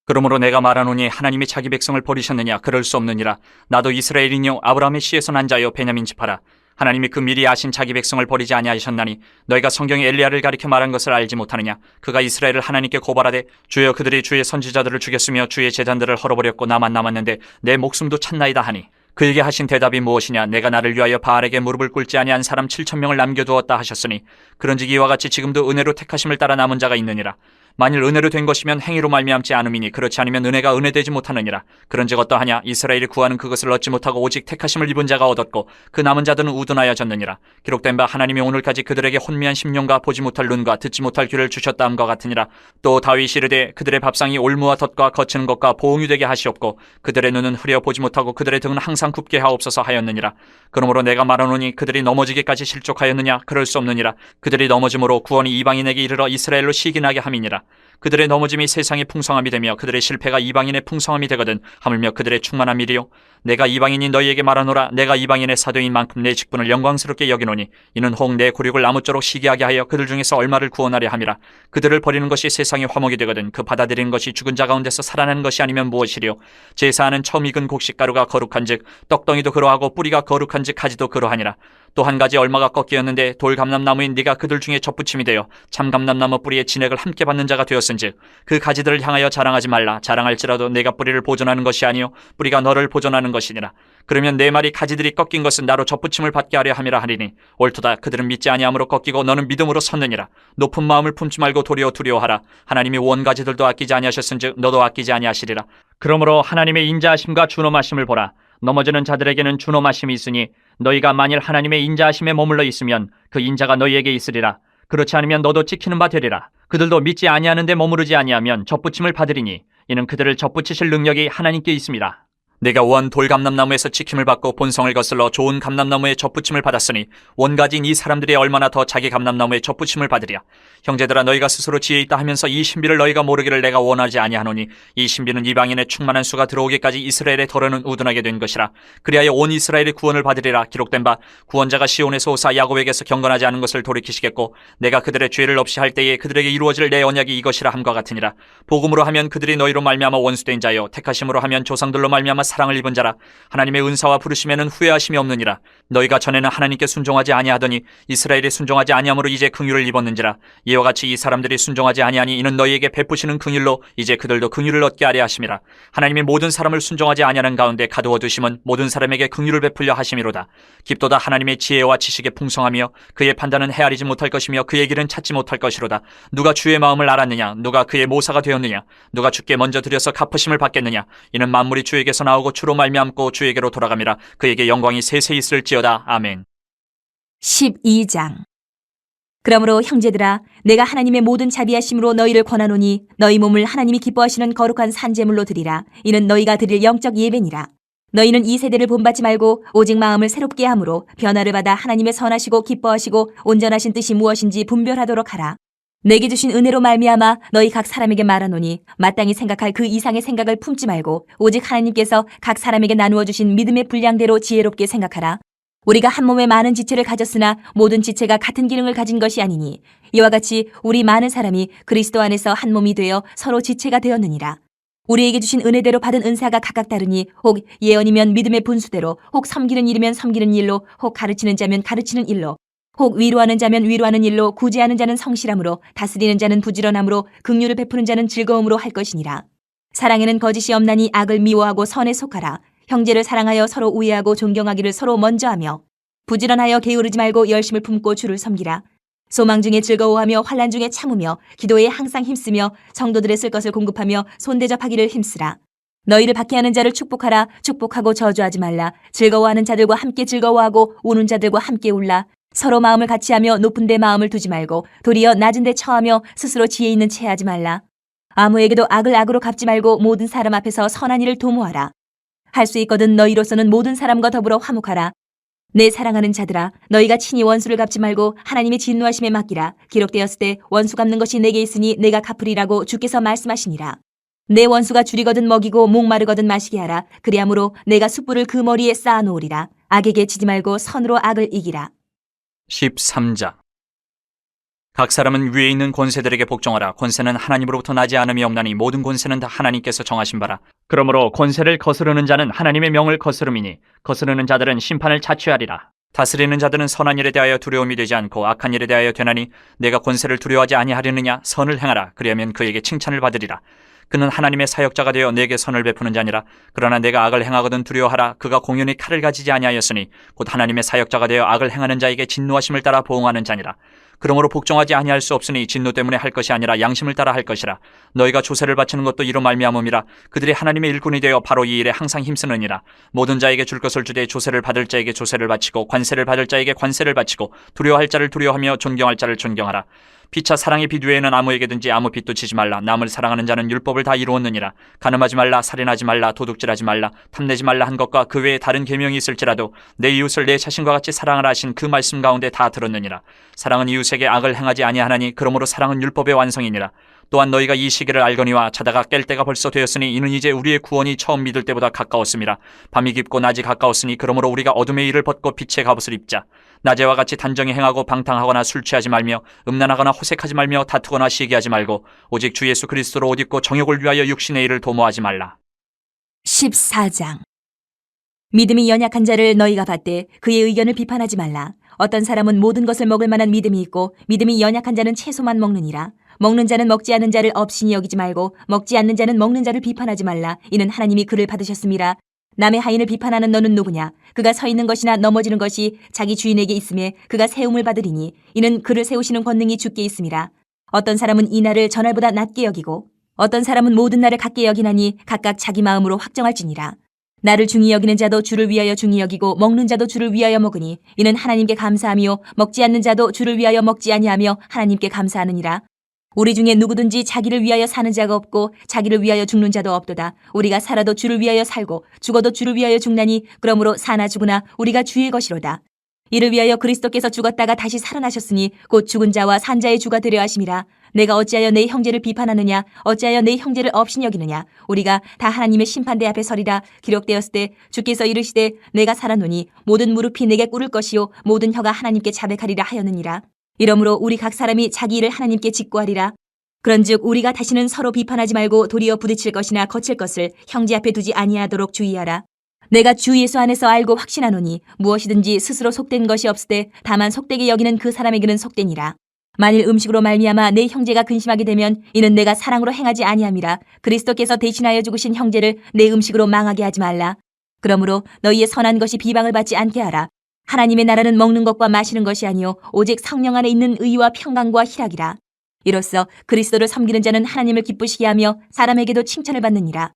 B: 그러므로 내가 말하노니 하나님이 자기 백성을 버리셨느냐? 그럴 수 없느니라. 나도 이스라엘이뇨 아브라함의 씨에서 난 자요 베냐민 지파라. 하나님이 그 미리 아신 자기 백성을 버리지 아니하셨나니 너희가 성경에 엘리야를 가리켜 말한 것을 알지 못하느냐? 그가 이스라엘을 하나님께 고발하되 주여 그들이 주의 선지자들을 죽였으며 주의 제단들을 헐어버렸고 나만 남았는데 내 목숨도 찾나이다 하니 그에게 하신 대답이 무엇이냐? 내가 나를 위하여 바알에게 무릎을 꿇지 아니한 사람 7,000명을 남겨두었다 하셨으니 그런즉 이와 같이 지금도 은혜로 택하심을 따라 남은 자가 있느니라. 만일 은혜로 된 것이면 행위로 말미암지 않음이니 그렇지 않으면 은혜가 은혜되지 못하느니라. 그런즉 어떠하냐? 이스라엘이 구하는 그것을 얻지 못하고 오직 택하심을 입은 자가 얻었고 그 남은 자들은 우둔하여졌느니라. 기록된 바 하나님이 오늘까지 그들에게 혼미한 심령과 보지 못할 눈과 듣지 못할 귀를 주셨다 함과 같으니라. 또 다윗이 이르되 그들의 밥상이 올무와 덫과 거치는 것과 보응이 되게 하시옵고 그들의 눈은 흐려 보지 못하고 그들의 등은 항상 굽게 하옵소서 하였느니라. 그러므로 내가 말하노니 그들이 넘어지기까지 실족하였느냐? 그럴 수 없느니라. 그들이 넘어짐으로 구원이 이방인에게 이르러 이스라엘로 시기나게 함이니라. 그들의 넘어짐이 세상의 풍성함이 되며 그들의 실패가 이방인의 풍성함이 되거든 하물며 그들의 충만함이리요. 내가 이방인이 너희에게 말하노라. 내가 이방인의 사도인 만큼 내 직분을 영광스럽게 여기노니 이는 혹 내 굴욕을 아무쪼록 시기하게 하여 그들 중에서 얼마를 구원하려 함이라. 그들을 버리는 것이 세상의 화목이 되거든 그 받아들이는 것이 죽은 자 가운데서 살아나는 것이 아니면 무엇이리요. 제사하는 처음 익은 곡식가루가 거룩한즉 떡덩이도 그러하고 뿌리가 거룩한즉 가지도 그러하니라. 또 한 가지 얼마가 꺾이었는데 돌감람나무인 네가 그들 중에 접붙임이 되어 참감람나무 뿌리의 진액을 함께 받는 자가 되었은즉 그 가지들을 향하여 자랑하지 말라. 자랑할지라도 내가 뿌리를 보존하는 것이 아니요 뿌리가 너를 보존하는 것이니라. 그러면 내 말이 가지들이 꺾인 것은 나로 접붙임을 받게 하려 함이라 하리니 옳도다. 그들은 믿지 아니함으로 꺾이고 너는 믿음으로 섰느니라. 높은 마음을 품지 말고 도리어 두려워하라. 하나님이 원 가지들도 아끼지 아니하셨은즉 너도 아끼지 아니하시리라. 그러므로 하나님의 인자하심과 준엄하심을 보라. 넘어지는 자들에게는 준엄하심이 있으니 너희가 만일 하나님의 인자하심에 머물러 있으면 그 인자가 너희에게 있으리라. 그렇지 않으면 너도 찍히는 바 되리라. 그들도 믿지 아니하는데 머무르지 아니하면 접붙임을 받으리니 이는 그들을 접붙이실 능력이 하나님께 있습니다. 내가 원 돌감람나무에서 지킴을 받고 본성을 거슬러 좋은 감람나무에 접붙임을 받았으니 원가진 이 사람들이 얼마나 더 자기 감람나무에 접붙임을 받으랴. 형제들아, 너희가 스스로 지혜 있다 하면서 이 신비를 너희가 모르기를 내가 원하지 아니하노니 이 신비는 이방인의 충만한 수가 들어오기까지 이스라엘의 덫은 우둔하게 된 것이라. 그리하여 온 이스라엘의 구원을 받으리라. 기록된 바 구원자가 시온에서 오사 야곱에게서 경건하지 않은 것을 돌이키시겠고 내가 그들의 죄를 없이 할 때에 그들에게 이루어질 내 언약이 이것이라 함과 같으니라. 복음으로 하면 그들이 너희로 말미암아 원수된 자요, 택하심으로 하면 조상들로 말미암아 사랑을 입은 자라. 하나님의 은사와 부르심에는 후회하심이 없느니라. 너희가 전에는 하나님께 순종하지 아니하더니 이스라엘이 순종하지 아니함으로 이제 긍휼을 입었는지라. 이와 같이 이 사람들이 순종하지 아니하니 이는 너희에게 베푸시는 긍휼로 이제 그들도 긍휼을 얻게 하려 하심이라. 하나님이 모든 사람을 순종하지 아니하는 가운데 가두어 두심은 모든 사람에게 긍휼을 베풀려 하심이로다. 깊도다 하나님의 지혜와 지식에 풍성하며 그의 판단은 헤아리지 못할 것이며 그의 길은 찾지 못할 것이로다. 누가 주의 마음을 알았느냐? 누가 그의 모사가 되었느냐? 누가 주께 먼저 들여서 갚으심을 받겠느냐? 이는 만물이 주에게서 나오고 주로 말미암고 주에게로 돌아감이라. 그에게 영광이 세세 있을지어다. 아멘.
A: 12장. 그러므로 형제들아, 내가 하나님의 모든 자비하심으로 너희를 권하노니 너희 몸을 하나님이 기뻐하시는 거룩한 산제물로 드리라. 이는 너희가 드릴 영적 예배니라. 너희는 이 세대를 본받지 말고 오직 마음을 새롭게 함으로 변화를 받아 하나님의 선하시고 기뻐하시고 온전하신 뜻이 무엇인지 분별하도록 하라. 내게 주신 은혜로 말미암아 너희 각 사람에게 말하노니 마땅히 생각할 그 이상의 생각을 품지 말고 오직 하나님께서 각 사람에게 나누어 주신 믿음의 분량대로 지혜롭게 생각하라. 우리가 한 몸에 많은 지체를 가졌으나 모든 지체가 같은 기능을 가진 것이 아니니 이와 같이 우리 많은 사람이 그리스도 안에서 한 몸이 되어 서로 지체가 되었느니라. 우리에게 주신 은혜대로 받은 은사가 각각 다르니 혹 예언이면 믿음의 분수대로, 혹 섬기는 일이면 섬기는 일로, 혹 가르치는 자면 가르치는 일로, 혹 위로하는 자면 위로하는 일로, 구제하는 자는 성실함으로, 다스리는 자는 부지런함으로, 긍휼을 베푸는 자는 즐거움으로 할 것이니라. 사랑에는 거짓이 없나니 악을 미워하고 선에 속하라. 형제를 사랑하여 서로 우애하고 존경하기를 서로 먼저 하며 부지런하여 게으르지 말고 열심을 품고 주를 섬기라. 소망 중에 즐거워하며 환난 중에 참으며 기도에 항상 힘쓰며 성도들의 쓸 것을 공급하며 손대접하기를 힘쓰라. 너희를 박해하는 자를 축복하라. 축복하고 저주하지 말라. 즐거워하는 자들과 함께 즐거워하고 우는 자들과 함께 울라. 서로 마음을 같이하며 높은 데 마음을 두지 말고 도리어 낮은 데 처하며 스스로 지혜 있는 채 하지 말라. 아무에게도 악을 악으로 갚지 말고 모든 사람 앞에서 선한 일을 도모하라. 할 수 있거든 너희로서는 모든 사람과 더불어 화목하라. 내 사랑하는 자들아, 너희가 친히 원수를 갚지 말고 하나님의 진노하심에 맡기라. 기록되었을 때 원수 갚는 것이 내게 있으니 내가 갚으리라고 주께서 말씀하시니라. 내 원수가 줄이거든 먹이고 목마르거든 마시게 하라. 그리함으로 내가 숯불을 그 머리에 쌓아놓으리라. 악에게 지지 말고 선으로 악을 이기라.
B: 13장. 각 사람은 위에 있는 권세들에게 복종하라. 권세는 하나님으로부터 나지 않음이 없나니 모든 권세는 다 하나님께서 정하신 바라. 그러므로 권세를 거스르는 자는 하나님의 명을 거스름이니 거스르는 자들은 심판을 자취하리라. 다스리는 자들은 선한 일에 대하여 두려움이 되지 않고 악한 일에 대하여 되나니 내가 권세를 두려워하지 아니하려느냐? 선을 행하라. 그리하면 그에게 칭찬을 받으리라. 그는 하나님의 사역자가 되어 내게 선을 베푸는 자니라. 그러나 내가 악을 행하거든 두려워하라. 그가 공연히 칼을 가지지 아니하였으니 곧 하나님의 사역자가 되어 악을 행하는 자에게 진노하심을 따라 보응하는 자니라. 그러므로 복종하지 아니할 수 없으니 진노 때문에 할 것이 아니라 양심을 따라 할 것이라. 너희가 조세를 바치는 것도 이로 말미암음이라. 그들이 하나님의 일꾼이 되어 바로 이 일에 항상 힘쓰느니라. 모든 자에게 줄 것을 주되 조세를 받을 자에게 조세를 바치고 관세를 받을 자에게 관세를 바치고 두려워할 자를 두려워하며 존경할 자를 존경하라. 피차 사랑의 빛 외에는 아무에게든지 아무 빛도 치지 말라. 남을 사랑하는 자는 율법을 다 이루었느니라. 간음하지 말라, 살인하지 말라, 도둑질하지 말라, 탐내지 말라 한 것과 그 외에 다른 계명이 있을지라도 내 이웃을 내 자신과 같이 사랑하라 하신 그 말씀 가운데 다 들었느니라. 사랑은 이웃에게 악을 행하지 아니하나니 그러므로 사랑은 율법의 완성이니라. 또한 너희가 이 시기를 알거니와 자다가 깰 때가 벌써 되었으니 이는 이제 우리의 구원이 처음 믿을 때보다 가까웠음이라. 밤이 깊고 낮이 가까웠으니 그러므로 우리가 어둠의 일을 벗고 빛의 갑옷을 입자. 낮에와 같이 단정히 행하고 방탕하거나 술 취하지 말며 음란하거나 호색하지 말며 다투거나 시기하지 말고 오직 주 예수 그리스도로 옷 입고 정욕을 위하여 육신의 일을 도모하지 말라.
A: 14장. 믿음이 연약한 자를 너희가 받되 그의 의견을 비판하지 말라. 어떤 사람은 모든 것을 먹을 만한 믿음이 있고 믿음이 연약한 자는 채소만 먹느니라. 먹는 자는 먹지 않는 자를 업신이 여기지 말고 먹지 않는 자는 먹는 자를 비판하지 말라. 이는 하나님이 그를 받으셨음이라. 남의 하인을 비판하는 너는 누구냐? 그가 서 있는 것이나 넘어지는 것이 자기 주인에게 있음에 그가 세움을 받으리니 이는 그를 세우시는 권능이 주께 있음이라. 어떤 사람은 이 날을 전날보다 낮게 여기고 어떤 사람은 모든 날을 같게 여기나니 각각 자기 마음으로 확정할지니라. 나를 중히 여기는 자도 주를 위하여 중히 여기고 먹는 자도 주를 위하여 먹으니 이는 하나님께 감사하며 먹지 않는 자도 주를 위하여 먹지 아니하며 하나님께 감사하느니라. 우리 중에 누구든지 자기를 위하여 사는 자가 없고 자기를 위하여 죽는 자도 없도다. 우리가 살아도 주를 위하여 살고 죽어도 주를 위하여 죽나니 그러므로 사나 죽으나 우리가 주의 것이로다. 이를 위하여 그리스도께서 죽었다가 다시 살아나셨으니 곧 죽은 자와 산 자의 주가 되려 하심이라. 내가 어찌하여 내 형제를 비판하느냐? 어찌하여 내 형제를 업신 여기느냐? 우리가 다 하나님의 심판대 앞에 서리라. 기록되었을 때 주께서 이르시되 내가 살았노니 모든 무릎이 내게 꿇을 것이요 모든 혀가 하나님께 자백하리라 하였느니라. 이러므로 우리 각 사람이 자기 일을 하나님께 직고하리라. 그런즉 우리가 다시는 서로 비판하지 말고 도리어 부딪힐 것이나 거칠 것을 형제 앞에 두지 아니하도록 주의하라. 내가 주 예수 안에서 알고 확신하노니 무엇이든지 스스로 속된 것이 없을 때 다만 속되게 여기는 그 사람에게는 속되니라. 만일 음식으로 말미암아 내 형제가 근심하게 되면 이는 내가 사랑으로 행하지 아니함이라. 그리스도께서 대신하여 죽으신 형제를 내 음식으로 망하게 하지 말라. 그러므로 너희의 선한 것이 비방을 받지 않게 하라. 하나님의 나라는 먹는 것과 마시는 것이 아니요 오직 성령 안에 있는 의와 평강과 희락이라. 이로써 그리스도를 섬기는 자는 하나님을 기쁘시게 하며 사람에게도 칭찬을 받느니라.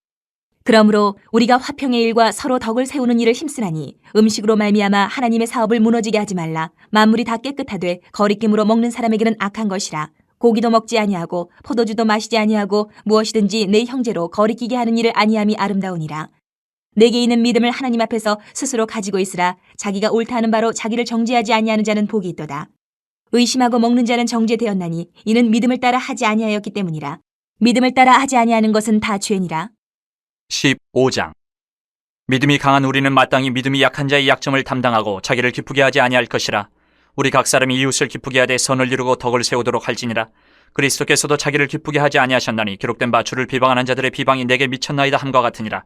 A: 그러므로 우리가 화평의 일과 서로 덕을 세우는 일을 힘쓰나니 음식으로 말미암아 하나님의 사업을 무너지게 하지 말라. 만물이 다 깨끗하되 거리낌으로 먹는 사람에게는 악한 것이라. 고기도 먹지 아니하고 포도주도 마시지 아니하고 무엇이든지 내 형제로 거리끼게 하는 일을 아니함이 아름다우니라. 내게 있는 믿음을 하나님 앞에서 스스로 가지고 있으라. 자기가 옳다 하는 바로 자기를 정죄하지 아니하는 자는 복이 있도다. 의심하고 먹는 자는 정죄되었나니 이는 믿음을 따라 하지 아니하였기 때문이라. 믿음을 따라 하지 아니하는 것은 다 죄니라.
B: 15장. 믿음이 강한 우리는 마땅히 믿음이 약한 자의 약점을 담당하고 자기를 기쁘게 하지 아니할 것이라. 우리 각 사람이 이웃을 기쁘게 하되 선을 이루고 덕을 세우도록 할지니라. 그리스도께서도 자기를 기쁘게 하지 아니하셨나니 기록된 바 주를 비방하는 자들의 비방이 내게 미쳤나이다 함과 같으니라.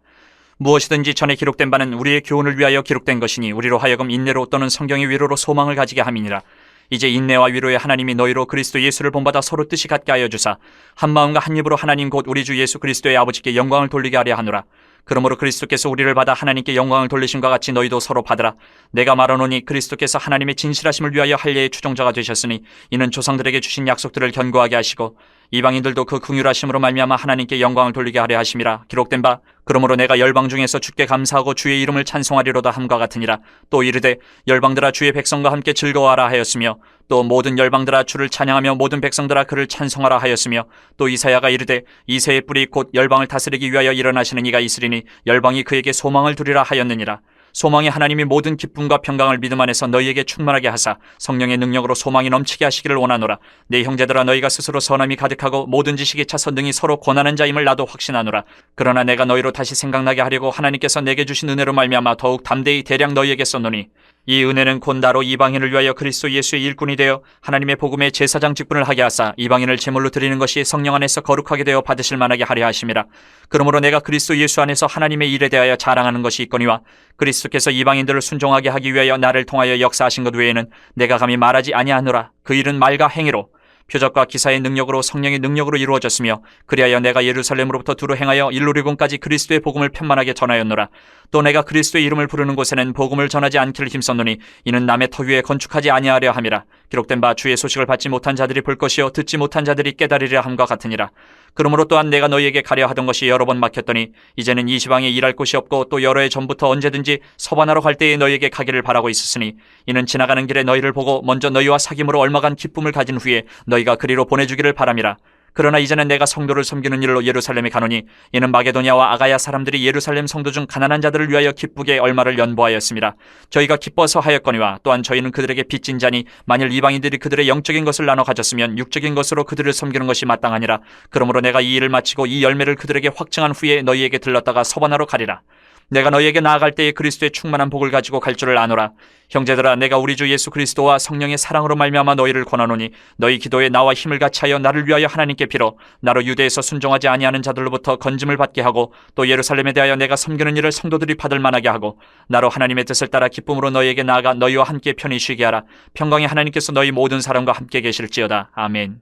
B: 무엇이든지 전에 기록된 바는 우리의 교훈을 위하여 기록된 것이니 우리로 하여금 인내로 또는 성경의 위로로 소망을 가지게 함이니라. 이제 인내와 위로의 하나님이 너희로 그리스도 예수를 본받아 서로 뜻이 같게 하여 주사 한 마음과 한 입으로 하나님 곧 우리 주 예수 그리스도의 아버지께 영광을 돌리게 하려 하노라. 그러므로 그리스도께서 우리를 받아 하나님께 영광을 돌리심과 같이 너희도 서로 받으라. 내가 말하노니 그리스도께서 하나님의 진실하심을 위하여 할례의 추종자가 되셨으니 이는 조상들에게 주신 약속들을 견고하게 하시고 이방인들도 그 긍휼하심으로 말미암아 하나님께 영광을 돌리게 하려 하심이라. 기록된 바 그러므로 내가 열방 중에서 주께 감사하고 주의 이름을 찬송하리로다 함과 같으니라. 또 이르되 열방들아 주의 백성과 함께 즐거워하라 하였으며 또 모든 열방들아 주를 찬양하며 모든 백성들아 그를 찬송하라 하였으며 또 이사야가 이르되 이새의 뿌리 곧 열방을 다스리기 위하여 일어나시는 이가 있으리니 열방이 그에게 소망을 두리라 하였느니라. 소망의 하나님이 모든 기쁨과 평강을 믿음 안에서 너희에게 충만하게 하사 성령의 능력으로 소망이 넘치게 하시기를 원하노라. 내 형제들아 너희가 스스로 선함이 가득하고 모든 지식에 차서 능히 서로 권하는 자임을 나도 확신하노라. 그러나 내가 너희로 다시 생각나게 하려고 하나님께서 내게 주신 은혜로 말미암아 더욱 담대히 대량 너희에게 썼노니 이 은혜는 곧 나로 이방인을 위하여 그리스도 예수의 일꾼이 되어 하나님의 복음의 제사장 직분을 하게 하사 이방인을 제물로 드리는 것이 성령 안에서 거룩하게 되어 받으실 만하게 하려 하심이라. 그러므로 내가 그리스도 예수 안에서 하나님의 일에 대하여 자랑하는 것이 있거니와 그리스도께서 이방인들을 순종하게 하기 위하여 나를 통하여 역사하신 것 외에는 내가 감히 말하지 아니하노라. 그 일은 말과 행위로 표적과 기사의 능력으로 성령의 능력으로 이루어졌으며 그리하여 내가 예루살렘으로부터 두루 행하여 일루리곤까지 그리스도의 복음을 편만하게 전하였노라. 또 내가 그리스도의 이름을 부르는 곳에는 복음을 전하지 않기를 힘썼노니 이는 남의 터 위에 건축하지 아니하려 함이라. 기록된 바 주의 소식을 받지 못한 자들이 볼 것이요 듣지 못한 자들이 깨달으리라 함과 같으니라. 그러므로 또한 내가 너희에게 가려 하던 것이 여러 번 막혔더니 이제는 이 지방에 일할 곳이 없고 또 여러 해 전부터 언제든지 서반하러 갈 때에 너희에게 가기를 바라고 있었으니 이는 지나가는 길에 너희를 보고 먼저 너희와 사귐으로 얼마간 기쁨을 가진 후에 너희가 그리로 보내주기를 바람이라. 그러나 이제는 내가 성도를 섬기는 일로 예루살렘에 가노니 이는 마게도냐와 아가야 사람들이 예루살렘 성도 중 가난한 자들을 위하여 기쁘게 얼마를 연보하였습니다. 저희가 기뻐서 하였거니와 또한 저희는 그들에게 빚진 자니 만일 이방인들이 그들의 영적인 것을 나눠 가졌으면 육적인 것으로 그들을 섬기는 것이 마땅하니라. 그러므로 내가 이 일을 마치고 이 열매를 그들에게 확증한 후에 너희에게 들렀다가 서반하러 가리라. 내가 너희에게 나아갈 때에 그리스도의 충만한 복을 가지고 갈 줄을 아노라. 형제들아 내가 우리 주 예수 그리스도와 성령의 사랑으로 말미암아 너희를 권하노니 너희 기도에 나와 힘을 같이하여 나를 위하여 하나님께 빌어 나로 유대에서 순종하지 아니하는 자들로부터 건짐을 받게 하고 또 예루살렘에 대하여 내가 섬기는 일을 성도들이 받을 만하게 하고 나로 하나님의 뜻을 따라 기쁨으로 너희에게 나아가 너희와 함께 편히 쉬게 하라. 평강의 하나님께서 너희 모든 사람과 함께 계실지어다. 아멘.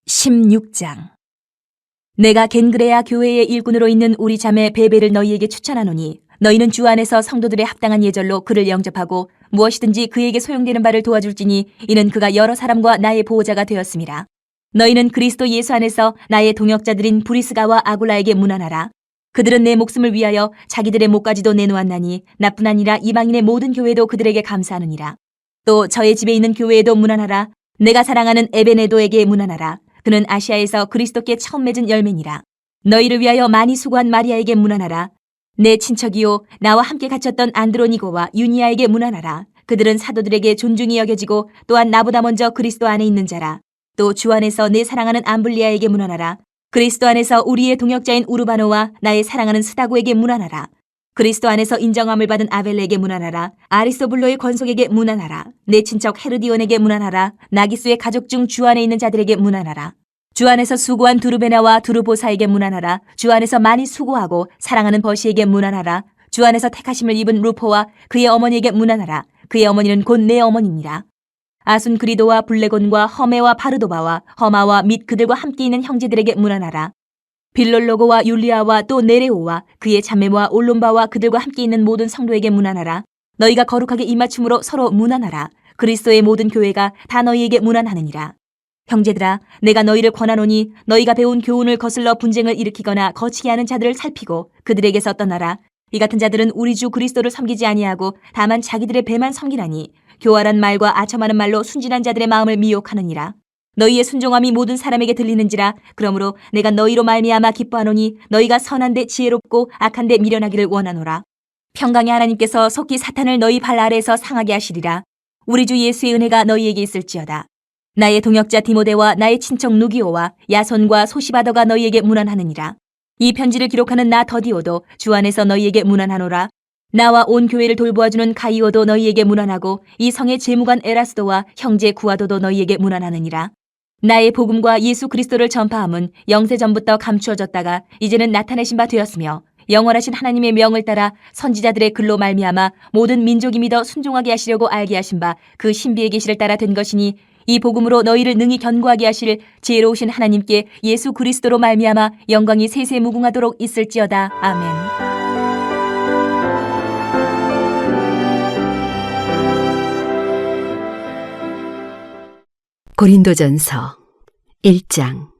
A: 16장. 내가 겐그레아 교회의 일꾼으로 있는 우리 자매 베베를 너희에게 추천하노니 너희는 주 안에서 성도들의 합당한 예절로 그를 영접하고 무엇이든지 그에게 소용되는 바를 도와줄지니 이는 그가 여러 사람과 나의 보호자가 되었음이라. 너희는 그리스도 예수 안에서 나의 동역자들인 브리스가와 아굴라에게 문안하라. 그들은 내 목숨을 위하여 자기들의 목까지도 내놓았나니 나뿐 아니라 이방인의 모든 교회도 그들에게 감사하느니라. 또 저의 집에 있는 교회에도 문안하라. 내가 사랑하는 에베네도에게 문안하라. 그는 아시아에서 그리스도께 처음 맺은 열매니라. 너희를 위하여 많이 수고한 마리아에게 문안하라. 내 친척이요 나와 함께 갇혔던 안드로니고와 유니아에게 문안하라. 그들은 사도들에게 존중이 여겨지고 또한 나보다 먼저 그리스도 안에 있는 자라. 또 주 안에서 내 사랑하는 암블리아에게 문안하라. 그리스도 안에서 우리의 동역자인 우르바노와 나의 사랑하는 스다고에게 문안하라. 그리스도 안에서 인정함을 받은 아벨레에게 문안하라. 아리스토블로의 권속에게 문안하라. 내 친척 헤르디온에게 문안하라. 나기스의 가족 중 주 안에 있는 자들에게 문안하라. 주 안에서 수고한 두르베나와 두르보사에게 문안하라. 주 안에서 많이 수고하고 사랑하는 버시에게 문안하라. 주 안에서 택하심을 입은 루포와 그의 어머니에게 문안하라. 그의 어머니는 곧 내 어머니니라. 아순그리도와 블레곤과 허메와 바르도바와 허마와 및 그들과 함께 있는 형제들에게 문안하라. 빌롤로고와 율리아와 또 네레오와 그의 자매와 올론바와 그들과 함께 있는 모든 성도에게 문안하라. 너희가 거룩하게 입맞춤으로 서로 문안하라. 그리스도의 모든 교회가 다 너희에게 문안하느니라. 형제들아, 내가 너희를 권하노니 너희가 배운 교훈을 거슬러 분쟁을 일으키거나 거치게 하는 자들을 살피고 그들에게서 떠나라. 이 같은 자들은 우리 주 그리스도를 섬기지 아니하고 다만 자기들의 배만 섬기나니 교활한 말과 아첨하는 말로 순진한 자들의 마음을 미혹하느니라. 너희의 순종함이 모든 사람에게 들리는지라. 그러므로 내가 너희로 말미암아 기뻐하노니 너희가 선한데 지혜롭고 악한데 미련하기를 원하노라. 평강의 하나님께서 속히 사탄을 너희 발 아래에서 상하게 하시리라. 우리 주 예수의 은혜가 너희에게 있을지어다. 나의 동역자 디모데와 나의 친척 누기오와 야손과 소시바더가 너희에게 문안하느니라. 이 편지를 기록하는 나 더디오도 주 안에서 너희에게 문안하노라. 나와 온 교회를 돌보아주는 가이오도 너희에게 문안하고 이 성의 재무관 에라스도와 형제 구아도도 너희에게 문안하느니라. 나의 복음과 예수 그리스도를 전파함은 영세 전부터 감추어졌다가 이제는 나타내신 바 되었으며 영원하신 하나님의 명을 따라 선지자들의 글로 말미암아 모든 민족이 믿어 순종하게 하시려고 알게 하신 바 그 신비의 계시를 따라 된 것이니 이 복음으로 너희를 능히 견고하게 하실 지혜로우신 하나님께 예수 그리스도로 말미암아 영광이 세세 무궁하도록 있을지어다. 아멘.
C: 고린도전서 1장.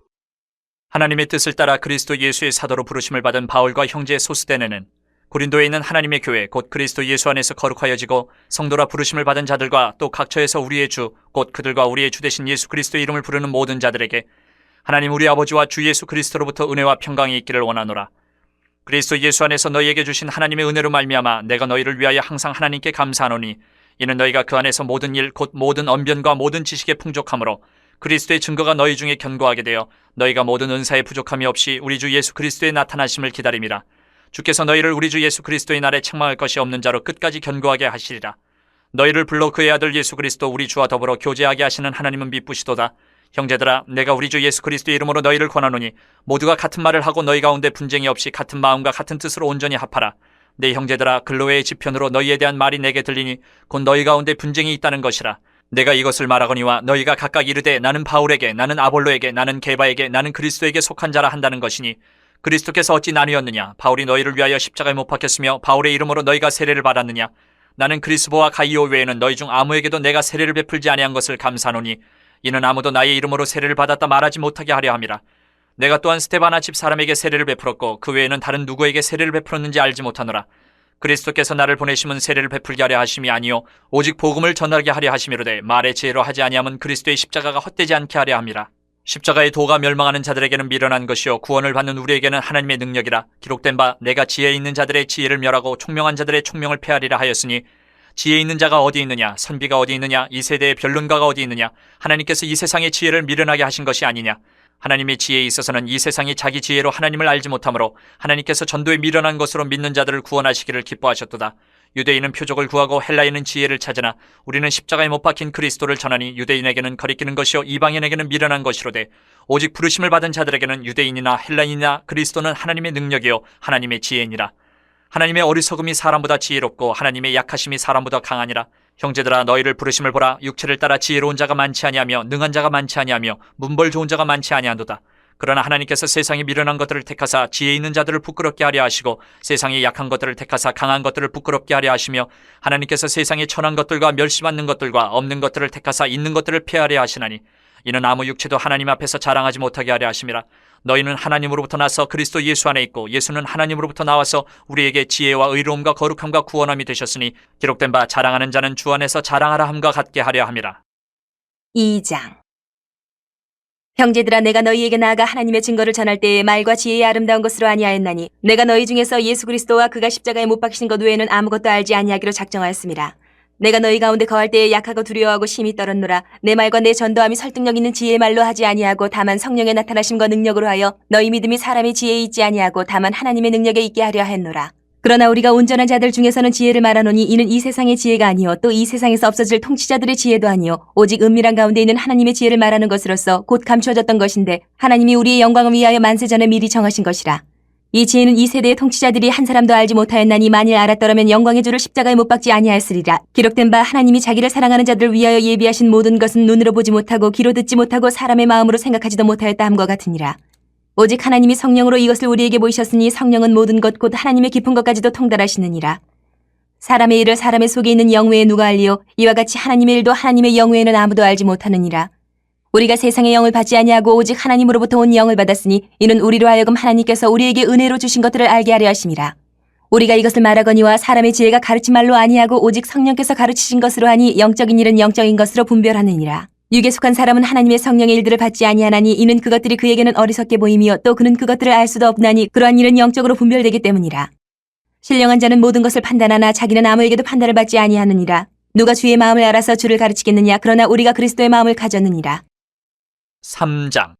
B: 하나님의 뜻을 따라 그리스도 예수의 사도로 부르심을 받은 바울과 형제 소스데네는 고린도에 있는 하나님의 교회 곧 그리스도 예수 안에서 거룩하여지고 성도라 부르심을 받은 자들과 또 각처에서 우리의 주 곧 그들과 우리의 주 되신 예수 그리스도의 이름을 부르는 모든 자들에게 하나님 우리 아버지와 주 예수 그리스도로부터 은혜와 평강이 있기를 원하노라. 그리스도 예수 안에서 너희에게 주신 하나님의 은혜로 말미암아 내가 너희를 위하여 항상 하나님께 감사하노니 이는 너희가 그 안에서 모든 일 곧 모든 언변과 모든 지식의 풍족함으로 그리스도의 증거가 너희 중에 견고하게 되어 너희가 모든 은사의 부족함이 없이 우리 주 예수 그리스도의 나타나심을 기다림이라. 주께서 너희를 우리 주 예수 그리스도의 날에 책망할 것이 없는 자로 끝까지 견고하게 하시리라. 너희를 불러 그의 아들 예수 그리스도 우리 주와 더불어 교제하게 하시는 하나님은 미쁘시도다. 형제들아, 내가 우리 주 예수 그리스도의 이름으로 너희를 권하노니 모두가 같은 말을 하고 너희 가운데 분쟁이 없이 같은 마음과 같은 뜻으로 온전히 합하라. 내 형제들아, 글로웨의 지편으로 너희에 대한 말이 내게 들리니 곧 너희 가운데 분쟁이 있다는 것이라. 내가 이것을 말하거니와 너희가 각각 이르되 나는 바울에게, 나는 아볼로에게, 나는 게바에게, 나는 그리스도에게 속한 자라 한다는 것이니 그리스도께서 어찌 나뉘었느냐? 바울이 너희를 위하여 십자가에 못 박혔으며 바울의 이름으로 너희가 세례를 받았느냐? 나는 그리스보와 가이오 외에는 너희 중 아무에게도 내가 세례를 베풀지 아니한 것을 감사하노니 이는 아무도 나의 이름으로 세례를 받았다 말하지 못하게 하려 함이라. 내가 또한 스데바나 집 사람에게 세례를 베풀었고 그 외에는 다른 누구에게 세례를 베풀었는지 알지 못하노라. 그리스도께서 나를 보내심은 세례를 베풀게 하려 하심이 아니요 오직 복음을 전하게 하려 하심이로되 말의 지혜로 하지 아니하면 그리스도의 십자가가 헛되지 않게 하려 함이라. 십자가의 도가 멸망하는 자들에게는 미련한 것이요 구원을 받는 우리에게는 하나님의 능력이라. 기록된 바 내가 지혜 있는 자들의 지혜를 멸하고 총명한 자들의 총명을 폐하리라 하였으니 지혜 있는 자가 어디 있느냐? 선비가 어디 있느냐? 이 세대의 변론가가 어디 있느냐? 하나님께서 이 세상의 지혜를 미련하게 하신 것이 아니냐? 하나님의 지혜에 있어서는 이 세상이 자기 지혜로 하나님을 알지 못하므로 하나님께서 전도에 미련한 것으로 믿는 자들을 구원하시기를 기뻐하셨도다. 유대인은 표적을 구하고 헬라인은 지혜를 찾으나 우리는 십자가에 못 박힌 그리스도를 전하니 유대인에게는 거리끼는 것이요 이방인에게는 미련한 것이로되 오직 부르심을 받은 자들에게는 유대인이나 헬라인이나 그리스도는 하나님의 능력이요 하나님의 지혜니라. 하나님의 어리석음이 사람보다 지혜롭고 하나님의 약하심이 사람보다 강하니라. 형제들아, 너희를 부르심을 보라. 육체를 따라 지혜로운 자가 많지 아니하며 능한 자가 많지 아니하며 문벌 좋은 자가 많지 아니한도다. 그러나 하나님께서 세상에 미련한 것들을 택하사 지혜 있는 자들을 부끄럽게 하려 하시고 세상에 약한 것들을 택하사 강한 것들을 부끄럽게 하려 하시며 하나님께서 세상에 천한 것들과 멸시받는 것들과 없는 것들을 택하사 있는 것들을 폐하려 하시나니 이는 아무 육체도 하나님 앞에서 자랑하지 못하게 하려 하심이라. 너희는 하나님으로부터 나서 그리스도 예수 안에 있고 예수는 하나님으로부터 나와서 우리에게 지혜와 의로움과 거룩함과 구원함이 되셨으니 기록된 바 자랑하는 자는 주 안에서 자랑하라 함과 같게 하려 함이라.
A: 2장. 형제들아, 내가 너희에게 나아가 하나님의 증거를 전할 때에 말과 지혜의 아름다운 것으로 아니하였나니 내가 너희 중에서 예수 그리스도와 그가 십자가에 못 박히신 것 외에는 아무것도 알지 아니하기로 작정하였습니다. 내가 너희 가운데 거할 때에 약하고 두려워하고 심히 떨었노라. 내 말과 내 전도함이 설득력 있는 지혜의 말로 하지 아니하고 다만 성령의 나타나심과 능력으로 하여 너희 믿음이 사람의 지혜에 있지 아니하고 다만 하나님의 능력에 있게 하려 했노라. 그러나 우리가 온전한 자들 중에서는 지혜를 말하노니 이는 이 세상의 지혜가 아니요 또 이 세상에서 없어질 통치자들의 지혜도 아니요 오직 은밀한 가운데 있는 하나님의 지혜를 말하는 것으로서 곧 감추어졌던 것인데 하나님이 우리의 영광을 위하여 만세 전에 미리 정하신 것이라. 이 지혜는 이 세대의 통치자들이 한 사람도 알지 못하였나니 만일 알았더라면 영광의 주를 십자가에 못 박지 아니하였으리라. 기록된 바 하나님이 자기를 사랑하는 자들을 위하여 예비하신 모든 것은 눈으로 보지 못하고 귀로 듣지 못하고 사람의 마음으로 생각하지도 못하였다 함과 같으니라. 오직 하나님이 성령으로 이것을 우리에게 보이셨으니 성령은 모든 것 곧 하나님의 깊은 것까지도 통달하시느니라. 사람의 일을 사람의 속에 있는 영 외에 누가 알리요 이와 같이 하나님의 일도 하나님의 영 외에는 아무도 알지 못하느니라. 우리가 세상의 영을 받지 아니하고 오직 하나님으로부터 온 영을 받았으니 이는 우리로 하여금 하나님께서 우리에게 은혜로 주신 것들을 알게 하려 하심이라. 우리가 이것을 말하거니와 사람의 지혜가 가르친 말로 아니하고 오직 성령께서 가르치신 것으로 하니 영적인 일은 영적인 것으로 분별하느니라. 육에 속한 사람은 하나님의 성령의 일들을 받지 아니하나니 이는 그것들이 그에게는 어리석게 보임이요 또 그는 그것들을 알 수도 없나니 그러한 일은 영적으로 분별되기 때문이라. 신령한 자는 모든 것을 판단하나 자기는 아무에게도 판단을 받지 아니하느니라. 누가 주의 마음을 알아서 주를 가르치겠느냐. 그러나 우리가 그리스도의 마음을 가졌느니라.
B: 3장.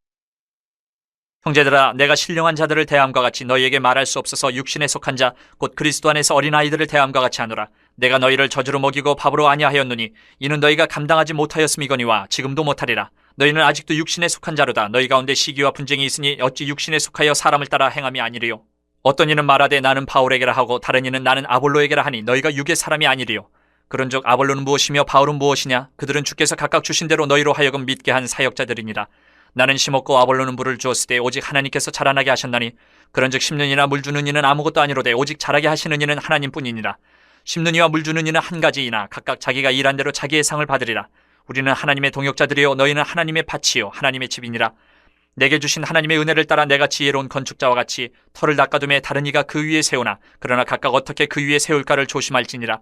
B: 형제들아, 내가 신령한 자들을 대함과 같이 너희에게 말할 수 없어서 육신에 속한 자 곧 그리스도 안에서 어린아이들을 대함과 같이 하노라. 내가 너희를 젖으로 먹이고 밥으로 아니하였노니 이는 너희가 감당하지 못하였음이거니와 지금도 못하리라. 너희는 아직도 육신에 속한 자로다. 너희 가운데 시기와 분쟁이 있으니 어찌 육신에 속하여 사람을 따라 행함이 아니리요. 어떤 이는 말하되 나는 바울에게라 하고 다른 이는 나는 아볼로에게라 하니 너희가 육의 사람이 아니리요. 그런즉 아볼로는 무엇이며 바울은 무엇이냐? 그들은 주께서 각각 주신 대로 너희로 하여금 믿게 한 사역자들이니라. 나는 심었고 아볼로는 물을 주었을 때 오직 하나님께서 자라나게 하셨나니 그런즉 심는 이나 물 주는 이는 아무것도 아니로되 오직 자라게 하시는 이는 하나님뿐이니라. 심는 이와 물 주는 이는 한 가지이나 각각 자기가 일한 대로 자기의 상을 받으리라. 우리는 하나님의 동역자들이요 너희는 하나님의 밭이요 하나님의 집이니라. 내게 주신 하나님의 은혜를 따라 내가 지혜로운 건축자와 같이 터를 닦아둠에 다른 이가 그 위에 세우나 그러나 각각 어떻게 그 위에 세울까를 조심할지니라.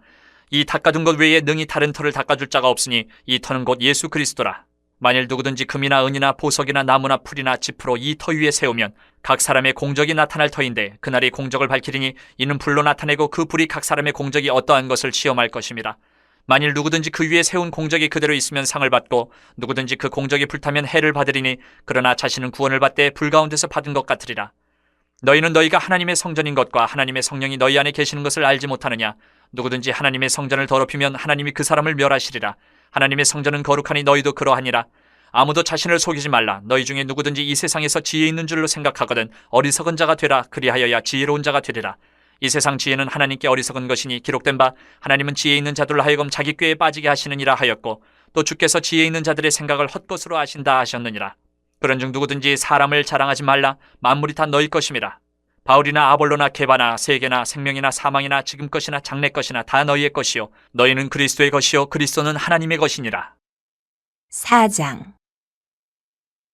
B: 이 닦아둔 것 외에 능히 다른 터를 닦아줄 자가 없으니 이 터는 곧 예수 그리스도라. 만일 누구든지 금이나 은이나 보석이나 나무나 풀이나 짚으로 이 터 위에 세우면 각 사람의 공적이 나타날 터인데 그날이 공적을 밝히리니 이는 불로 나타내고 그 불이 각 사람의 공적이 어떠한 것을 시험할 것입니다. 만일 누구든지 그 위에 세운 공적이 그대로 있으면 상을 받고 누구든지 그 공적이 불타면 해를 받으리니 그러나 자신은 구원을 받되 불 가운데서 받은 것 같으리라. 너희는 너희가 하나님의 성전인 것과 하나님의 성령이 너희 안에 계시는 것을 알지 못하느냐? 누구든지 하나님의 성전을 더럽히면 하나님이 그 사람을 멸하시리라. 하나님의 성전은 거룩하니 너희도 그러하니라. 아무도 자신을 속이지 말라. 너희 중에 누구든지 이 세상에서 지혜 있는 줄로 생각하거든 어리석은 자가 되라. 그리하여야 지혜로운 자가 되리라. 이 세상 지혜는 하나님께 어리석은 것이니 기록된 바 하나님은 지혜 있는 자들로 하여금 자기 꾀에 빠지게 하시느니라 하였고 또 주께서 지혜 있는 자들의 생각을 헛것으로 아신다 하셨느니라. 그런즉 누구든지 사람을 자랑하지 말라. 만물이 다 너희 것임이라. 바울이나 아볼로나 게바나 세계나 생명이나 사망이나 지금 것이나 장래 것이나 다 너희의 것이요 너희는 그리스도의 것이요 그리스도는 하나님의 것이니라.
A: 4장.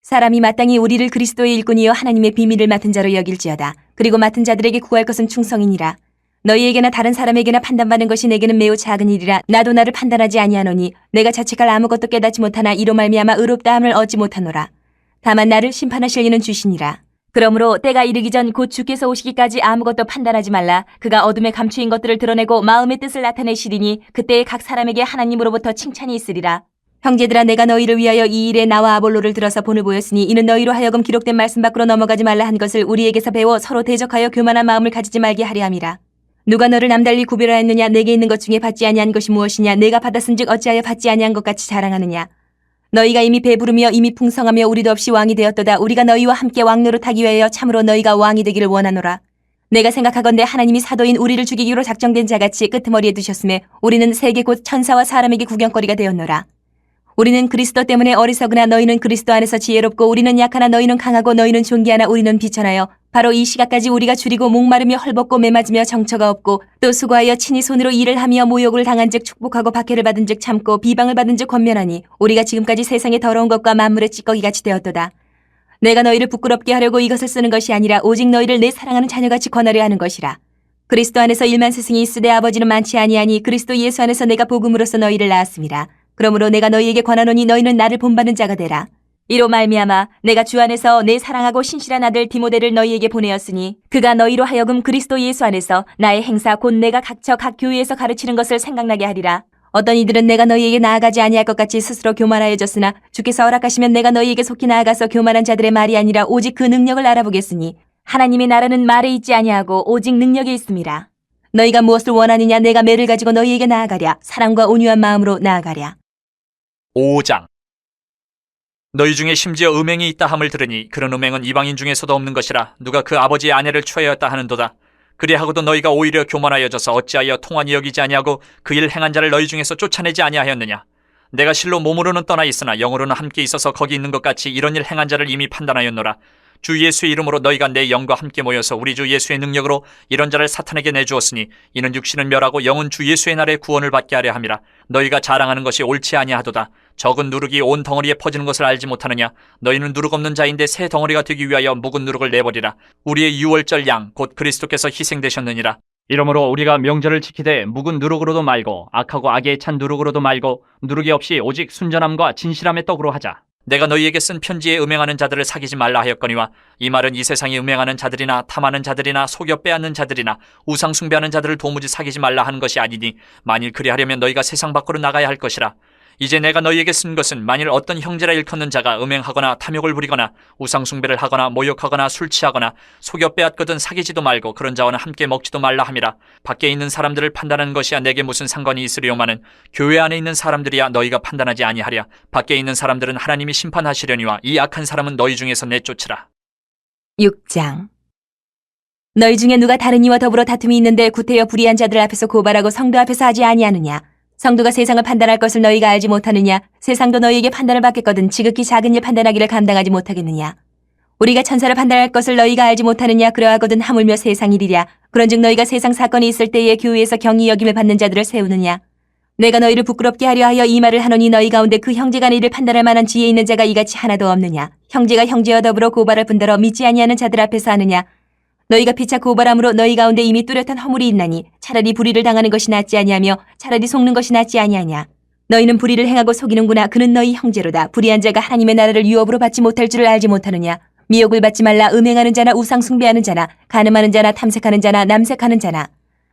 A: 사람이 마땅히 우리를 그리스도의 일꾼이요 하나님의 비밀을 맡은 자로 여길지어다. 그리고 맡은 자들에게 구할 것은 충성이니라. 너희에게나 다른 사람에게나 판단받는 것이 내게는 매우 작은 일이라. 나도 나를 판단하지 아니하노니 내가 자책할 아무것도 깨닫지 못하나 이로 말미암아 의롭다함을 얻지 못하노라. 다만 나를 심판하실 이는 주시니라. 그러므로 때가 이르기 전 곧 주께서 오시기까지 아무것도 판단하지 말라. 그가 어둠에 감추인 것들을 드러내고 마음의 뜻을 나타내시리니 그때에 각 사람에게 하나님으로부터 칭찬이 있으리라. 형제들아, 내가 너희를 위하여 이 일에 나와 아볼로를 들어서 본을 보였으니 이는 너희로 하여금 기록된 말씀 밖으로 넘어가지 말라 한 것을 우리에게서 배워 서로 대적하여 교만한 마음을 가지지 말게 하려 함이라. 누가 너를 남달리 구별하였느냐? 내게 있는 것 중에 받지 아니한 것이 무엇이냐? 내가 받았은즉 어찌하여 받지 아니한 것 같이 자랑하느냐? 너희가 이미 배부르며 이미 풍성하며 우리도 없이 왕이 되었도다. 우리가 너희와 함께 왕노릇하기 위하여 참으로 너희가 왕이 되기를 원하노라. 내가 생각하건대 하나님이 사도인 우리를 죽이기로 작정된 자같이 끄트머리에 두셨음에 우리는 세계 곧 천사와 사람에게 구경거리가 되었노라. 우리는 그리스도 때문에 어리석으나 너희는 그리스도 안에서 지혜롭고 우리는 약하나 너희는 강하고 너희는 존귀하나 우리는 비천하여 바로 이 시각까지 우리가 줄이고 목마르며 헐벗고 매맞으며 정처가 없고 또 수고하여 친히 손으로 일을 하며 모욕을 당한즉 축복하고 박해를 받은즉 참고 비방을 받은즉 권면하니 우리가 지금까지 세상의 더러운 것과 만물의 찌꺼기같이 되었도다. 내가 너희를 부끄럽게 하려고 이것을 쓰는 것이 아니라 오직 너희를 내 사랑하는 자녀같이 권하려 하는 것이라. 그리스도 안에서 일만 스승이 있으되 아버지는 많지 아니하니 그리스도 예수 안에서 내가 복음으로써 너희를 낳았습니다. 그러므로 내가 너희에게 권하노니 너희는 나를 본받는 자가 되라. 이로 말미암아 내가 주 안에서 내 사랑하고 신실한 아들 디모데를 너희에게 보내었으니 그가 너희로 하여금 그리스도 예수 안에서 나의 행사 곧 내가 각처 각 교회에서 가르치는 것을 생각나게 하리라. 어떤 이들은 내가 너희에게 나아가지 아니할 것 같이 스스로 교만하여졌으나 주께서 허락하시면 내가 너희에게 속히 나아가서 교만한 자들의 말이 아니라 오직 그 능력을 알아보겠으니 하나님의 나라는 말에 있지 아니하고 오직 능력에 있음이라. 너희가 무엇을 원하느냐 내가 매를 가지고 너희에게 나아가랴. 사랑과 온유한 마음으로 나아가랴.
B: 5장. 너희 중에 심지어 음행이 있다 함을 들으니 그런 음행은 이방인 중에서도 없는 것이라. 누가 그 아버지의 아내를 취하였다 하는도다. 그리하고도 너희가 오히려 교만하여져서 어찌하여 통한이 여기지 아니하고 그 일 행한 자를 너희 중에서 쫓아내지 아니하였느냐. 내가 실로 몸으로는 떠나 있으나 영으로는 함께 있어서 거기 있는 것 같이 이런 일 행한 자를 이미 판단하였노라. 주 예수의 이름으로 너희가 내 영과 함께 모여서 우리 주 예수의 능력으로 이런 자를 사탄에게 내주었으니 이는 육신은 멸하고 영은 주 예수의 날에 구원을 받게 하려 함이라. 너희가 자랑하는 것이 옳지 아니하도다. 적은 누룩이 온 덩어리에 퍼지는 것을 알지 못하느냐. 너희는 누룩 없는 자인데 새 덩어리가 되기 위하여 묵은 누룩을 내버리라. 우리의 유월절 양 곧 그리스도께서 희생되셨느니라. 이러므로 우리가 명절을 지키되 묵은 누룩으로도 말고 악하고 악에 찬 누룩으로도 말고 누룩이 없이 오직 순전함과 진실함의 떡으로 하자. 내가 너희에게 쓴 편지에 음행하는 자들을 사귀지 말라 하였거니와 이 말은 이 세상에 음행하는 자들이나 탐하는 자들이나 속여 빼앗는 자들이나 우상 숭배하는 자들을 도무지 사귀지 말라 하는 것이 아니니 만일 그리하려면 너희가 세상 밖으로 나가야 할 것이라. 이제 내가 너희에게 쓴 것은 만일 어떤 형제라 일컫는 자가 음행하거나 탐욕을 부리거나 우상 숭배를 하거나 모욕하거나 술 취하거나 속여 빼앗거든 사귀지도 말고 그런 자와는 함께 먹지도 말라 함이라. 밖에 있는 사람들을 판단하는 것이야 내게 무슨 상관이 있으리요마는 교회 안에 있는 사람들이야 너희가 판단하지 아니하랴. 밖에 있는 사람들은 하나님이 심판하시려니와 이 악한 사람은 너희 중에서 내쫓으라.
A: 6장. 너희 중에 누가 다른 이와 더불어 다툼이 있는데 구태여 불의한 자들 앞에서 고발하고 성도 앞에서 하지 아니하느냐. 성도가 세상을 판단할 것을 너희가 알지 못하느냐. 세상도 너희에게 판단을 받겠거든 지극히 작은 일 판단하기를 감당하지 못하겠느냐. 우리가 천사를 판단할 것을 너희가 알지 못하느냐. 그러하거든 하물며 세상 일이랴. 그런즉 너희가 세상 사건이 있을 때에 교회에서 경히 여김을 받는 자들을 세우느냐. 내가 너희를 부끄럽게 하려 하여 이 말을 하노니 너희 가운데 그 형제 간의 일을 판단할 만한 지혜 있는 자가 이같이 하나도 없느냐. 형제가 형제와 더불어 고발할 뿐더러 믿지 아니하는 자들 앞에서 하느냐. 너희가 피차 고발함으로 너희 가운데 이미 뚜렷한 허물이 있나니 차라리 불의를 당하는 것이 낫지 아니하며 차라리 속는 것이 낫지 아니하냐. 너희는 불의를 행하고 속이는구나. 그는 너희 형제로다. 불의한 자가 하나님의 나라를 유업으로 받지 못할 줄을 알지 못하느냐. 미혹을 받지 말라. 음행하는 자나 우상 숭배하는 자나 간음하는 자나 탐색하는 자나 남색하는 자나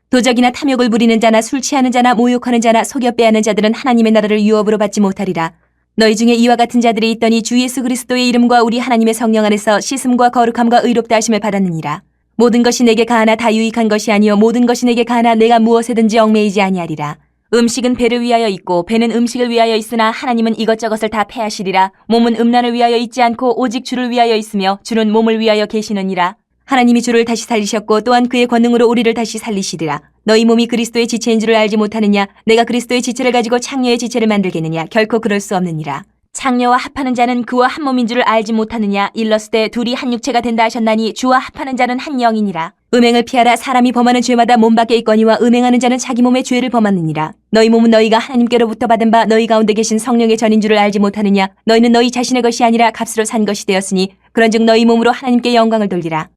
A: 도적이나 탐욕을 부리는 자나 술 취하는 자나 모욕하는 자나 속여 빼앗는 자들은 하나님의 나라를 유업으로 받지 못하리라. 너희 중에 이와 같은 자들이 있더니 주 예수 그리스도의 이름과 우리 하나님의 성령 안에서 씻음과 거룩함과 의롭다 하심을 받았느니라. 모든 것이 내게 가하나 다 유익한 것이 아니요 모든 것이 내게 가하나 내가 무엇에든지 얽매이지 아니하리라. 음식은 배를 위하여 있고 배는 음식을 위하여 있으나 하나님은 이것저것을 다 패하시리라. 몸은 음란을 위하여 있지 않고 오직 주를 위하여 있으며 주는 몸을 위하여 계시느니라. 하나님이 주를 다시 살리셨고 또한 그의 권능으로 우리를 다시 살리시리라. 너희 몸이 그리스도의 지체인 줄을 알지 못하느냐. 내가 그리스도의 지체를 가지고 창녀의 지체를 만들겠느냐. 결코 그럴 수 없느니라. 창녀와 합하는 자는 그와 한 몸인 줄을 알지 못하느냐. 일렀으되 둘이 한 육체가 된다 하셨나니 주와 합하는 자는 한 영이니라. 음행을 피하라. 사람이 범하는 죄마다 몸 밖에 있거니와 음행하는 자는 자기 몸의 죄를 범하느니라. 너희 몸은 너희가 하나님께로부터 받은 바 너희 가운데 계신 성령의 전인 줄을 알지 못하느냐. 너희는 너희 자신의 것이 아니라 값으로 산 것이 되었으니 그런즉 너희 몸으로 하나님께 영광을 돌리라.